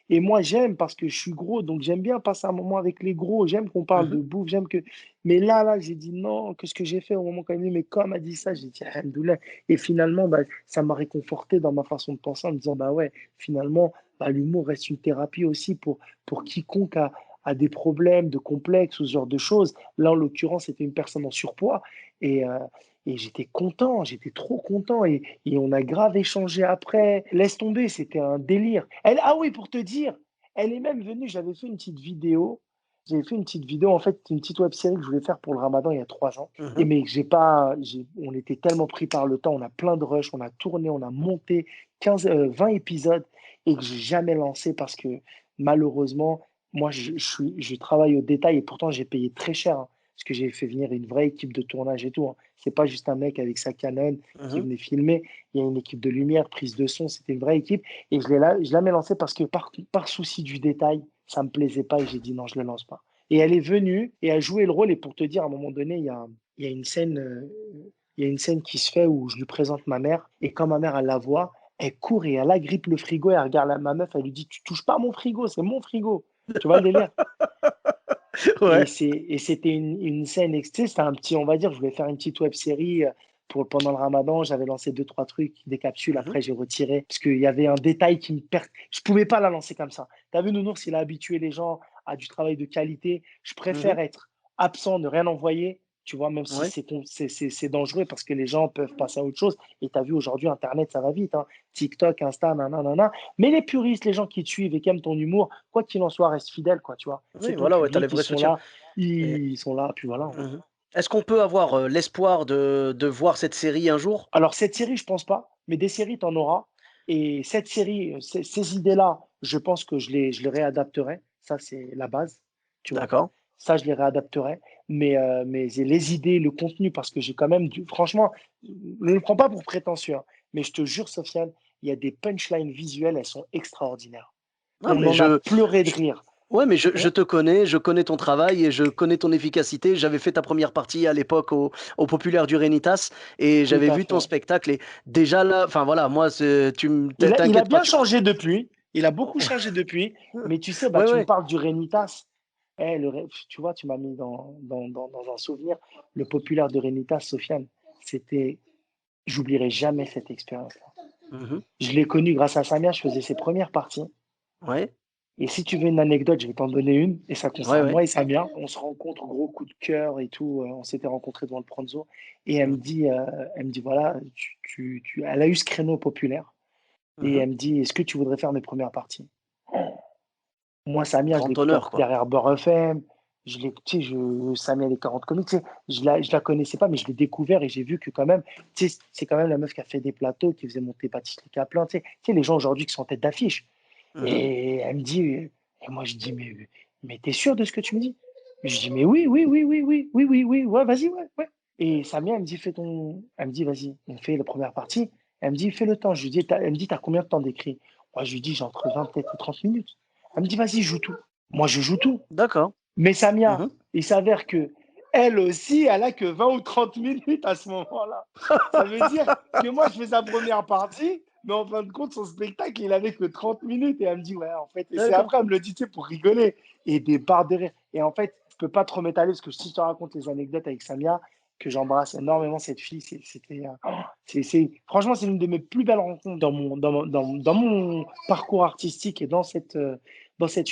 Et moi, j'aime parce que je suis gros. Donc, j'aime bien passer un moment avec les gros. J'aime qu'on parle Mhm. de bouffe. J'aime que. Mais là, j'ai dit non. Qu'est-ce que j'ai fait au moment quand même. Mais comme elle m'a dit ça, j'ai dit, alhamdoulilah. Et finalement, bah, ça m'a réconforté dans ma façon de penser en me disant, bah ouais, finalement, bah, l'humour reste une thérapie aussi pour quiconque a des problèmes de complexe ou ce genre de choses. Là, en l'occurrence, c'était une personne en surpoids et, euh, et j'étais content, j'étais trop content et on a grave échangé après. Laisse tomber, c'était un délire. Ah oui, pour te dire, elle est même venue, j'avais fait une petite vidéo. J'avais fait une petite vidéo, en fait, une petite web série que je voulais faire pour le Ramadan il y a 3 ans. Et Mhm. mais j'ai pas, on était tellement pris par le temps, on a plein de rush, on a tourné, on a monté 20 épisodes et que j'ai jamais lancé parce que malheureusement, moi, je travaille au détail et pourtant, j'ai payé très cher, hein, parce que j'ai fait venir une vraie équipe de tournage et tout, hein. C'est pas juste un mec avec sa Canon qui Mhm. venait filmer. Il y a une équipe de lumière, prise de son, c'était une vraie équipe. Et je l'ai lancé parce que par souci du détail, ça me plaisait pas et j'ai dit non, je le lance pas. Et elle est venue et a joué le rôle. Et pour te dire, à un moment donné, il y a une scène, il y a une scène qui se fait où je lui présente ma mère. Et quand ma mère, elle la voit, elle court et elle agrippe le frigo et elle regarde ma meuf, elle lui dit, tu touches pas à mon frigo, c'est mon frigo. Tu vois le délire? Ouais. Et c'était une scène, tu sais, c'était un petit, on va dire, je voulais faire une petite web série pendant le Ramadan. J'avais lancé deux, trois trucs, des capsules. Mhm. Après, j'ai retiré parce qu'il y avait un détail qui me perd. Je pouvais pas la lancer comme ça. Tu as vu, Nounours, il a habitué les gens à du travail de qualité. Je Mhm. préfère être absent, ne rien envoyer, tu vois, même si Ouais. c'est dangereux parce que les gens peuvent passer à autre chose. Et tu as vu, aujourd'hui, Internet, ça va vite, hein. TikTok, Insta, nanana. Mais les puristes, les gens qui te suivent et qui aiment ton humour, quoi qu'il en soit, reste fidèle, quoi, tu vois. C'est Oui, ton voilà, ouais, t'as les public, vrais soutiens. Et, ils sont là, puis voilà. mhm. Est-ce qu'on peut avoir l'espoir de voir cette série un jour? Alors, cette série, je pense pas, mais des séries, tu en auras. Et cette série, ces idées-là, je pense que je les réadapterai. Ça, c'est la base, tu vois. D'accord. Ça, je les réadapterai. Mais les idées, le contenu, parce que j'ai quand même du. Franchement, ne le prends pas pour prétentieux, hein, mais je te jure, Sofiane, il y a des punchlines visuelles, elles sont extraordinaires. Ah, On mais en a pleuré de rire. ouais, mais je On- te connais, je connais ton travail et je connais ton efficacité. J'avais fait ta première partie à l'époque au Populaire du Rénitas et Tout j'avais à vu ton fait. spectacle. Et déjà là, enfin voilà, moi, Il a t'inquiète pas. bien changé depuis. Il a beaucoup changé depuis. Mais tu sais, bah, Ouais, tu me ouais. parles du Rénitas. Tu vois, tu m'as mis dans un souvenir. Le populaire de Rénitas, Sofiane, c'était. J'oublierai jamais cette expérience-là. Mhm. Je l'ai connu grâce à Samia, je faisais ses premières parties. Ouais, Et si tu veux une anecdote, je vais t'en donner une. Et ça ouais, concerne ouais. moi et Samia. On se rencontre, gros coup de cœur et tout. On s'était rencontrés devant le Pronzo. Et Mhm. elle me dit voilà, elle a eu ce créneau populaire. Et Mhm. elle me dit est-ce que tu voudrais faire mes premières parties? Moi, Samia, je Grand l'écoutais honneur, quoi. derrière Beurre FM. Tu sais, Samia les 40 comiques, tu sais, je la connaissais pas, mais je l'ai découvert et j'ai vu que quand même, tu sais, c'est quand même la meuf qui a fait des plateaux, qui faisait monter Patrick Caplin, tu sais, les gens aujourd'hui qui sont en tête d'affiche. Mhm. Et elle me dit, et moi je dis, mais t'es sûr de ce que tu me dis? Je dis, mais oui, oui, oui, oui, oui, oui, oui, oui, ouais, vas-y, ouais, ouais. Et Samia, elle me dit, elle me dit, vas-y, on fait la première partie. Elle me dit, fais le temps. Je lui dis, elle me dit, t'as combien de temps d'écrit? Moi, je lui dis, j'ai entre 20 peut-être et 30 minutes. Elle me dit, vas-y, joue tout. Moi, je joue tout. D'accord. Mais Samia, Mhm. il s'avère que elle aussi, elle a que 20 ou 30 minutes à ce moment-là. Ça veut dire que moi, je fais sa première partie, mais en fin de compte, son spectacle, il avait que 30 minutes. Et elle me dit, ouais, en fait, et c'est D'accord. après, elle me le dit, tu sais, pour rigoler. Et des barres de rire. Et en fait, je peux pas trop m'étaler parce que si je te raconte les anecdotes avec Samia, que j'embrasse énormément cette fille, franchement, c'est l'une de mes plus belles rencontres dans mon parcours artistique et dans cet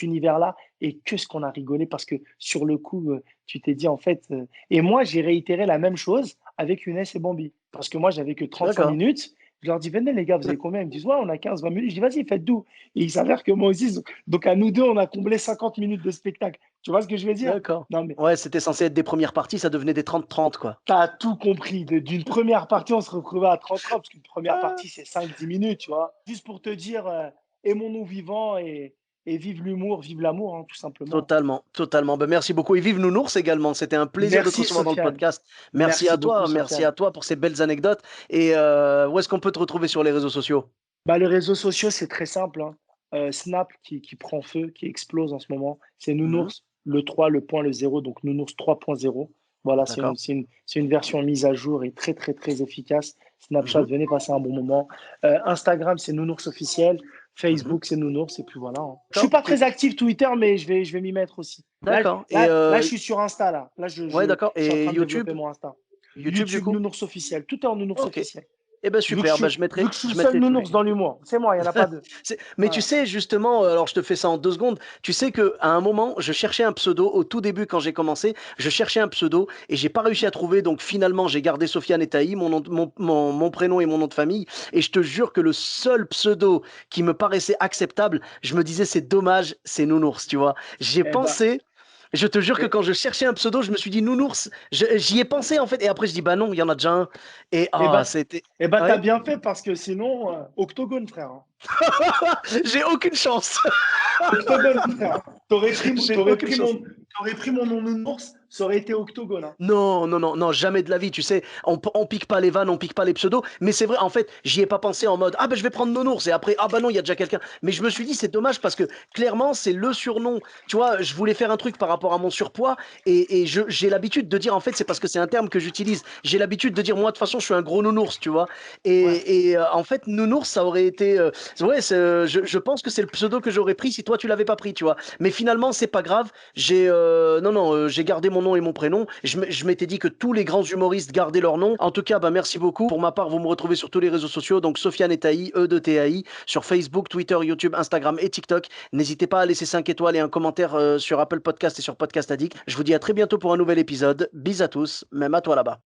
univers-là. Et que ce qu'on a rigolé parce que sur le coup, tu t'es dit en fait. Et moi, j'ai réitéré la même chose avec Younes et Bambi. Parce que moi, j'avais que 35 D'accord. minutes. Je leur dis, venez les gars, vous avez combien? Ils me disent, ouais, on a 15, 20 minutes. Je dis, vas-y, faites d'où? Et il s'avère que moi aussi, donc à nous deux, on a comblé 50 minutes de spectacle. Tu vois ce que je veux dire? D'accord. Non, mais Ouais, c'était censé être des premières parties, ça devenait des 30-30, quoi. tu as tout compris. D'une première partie, on se retrouvait à 30 parce qu'une première Ah. partie, c'est 5-10 minutes, tu vois. Juste pour te dire, aimons-nous vivants et vive l'humour, vive l'amour, hein, tout simplement. Totalement, totalement. Ben, merci beaucoup. Et vive Nounours également. C'était un plaisir de te Merci, recevoir dans le Sofiane. podcast. Merci beaucoup, Merci Sofiane. à toi pour ces belles anecdotes. Et où est-ce qu'on peut te retrouver sur les réseaux sociaux? Bah, les réseaux sociaux, c'est très simple, hein. Snap qui prend feu, qui explose en ce moment. C'est Mhm. Nounours, le 3, le point, le 0, donc Nounours 3.0. Voilà, D'accord. c'est une version mise à jour et très, très, très efficace. Snapchat, Mhm. venez passer un bon moment. Instagram, c'est Nounours officiel. Mhm. Facebook, c'est Nounours. Et puis voilà, hein. Je suis D'accord. pas très actif Twitter, mais je vais m'y mettre aussi. D'accord. Et Là, je suis sur Insta, là. Là, ouais, d'accord. je suis en Et train de YouTube? développer mon Insta. YouTube, du YouTube, coup? Nounours officiel. Tout est en Nounours Ok. officiel. Eh ben super. Ben, Vu que je suis le je seul mettrai tous les nounours liens. dans l'humour. C'est moi, il n'y en a pas deux. Mais tu Voilà. sais, justement, alors je te fais ça en 2 secondes. Tu sais que à un moment, je cherchais un pseudo. Au tout début, quand j'ai commencé, je cherchais un pseudo et j'ai pas réussi à trouver. Donc finalement, j'ai gardé Sofiane et Taï, mon prénom et mon nom de famille. Et je te jure que le seul pseudo qui me paraissait acceptable, je me disais, c'est dommage, c'est Nounours, tu vois. J'ai Eh ben, pensé. Je te jure que eh, quand je cherchais un pseudo, je me suis dit Nounours. J'y ai pensé en fait, et après je dis bah non, il y en a déjà un. Et eh ah, ben, c'était. t'as Ouais. bien fait parce que sinon, octogone, frère, hein. J'ai aucune chance. Octogone, frère. J'ai aucune chance. T'aurais pris mon nom nounours, ça aurait été octogone, hein. Non, non, non, non, jamais de la vie, tu sais, on pique pas les vannes, on pique pas les pseudos, mais c'est vrai, en fait, j'y ai pas pensé en mode, ah ben je vais prendre Nounours, et après, ah ben non, il y a déjà quelqu'un. Mais je me suis dit, c'est dommage parce que clairement, c'est le surnom. Tu vois, je voulais faire un truc par rapport à mon surpoids, et j'ai l'habitude de dire, en fait, c'est parce que c'est un terme que j'utilise. J'ai l'habitude de dire, moi, de toute façon, je suis un gros nounours, tu vois. Ouais. En fait, Nounours, ça aurait été. Ouais, je pense que c'est le pseudo que j'aurais pris si toi, tu l'avais pas pris, tu vois. Mais finalement, c'est pas grave. Non, non, j'ai gardé mon nom et mon prénom. Je m'étais dit que tous les grands humoristes gardaient leur nom. En tout cas, bah, merci beaucoup. Pour ma part, vous me retrouvez sur tous les réseaux sociaux. Donc, Sofiane et Taï, E de TAI, sur Facebook, Twitter, YouTube, Instagram et TikTok. N'hésitez pas à laisser 5 étoiles et un commentaire sur Apple Podcast et sur Podcast Addict. Je vous dis à très bientôt pour un nouvel épisode. Bis à tous, même à toi là-bas.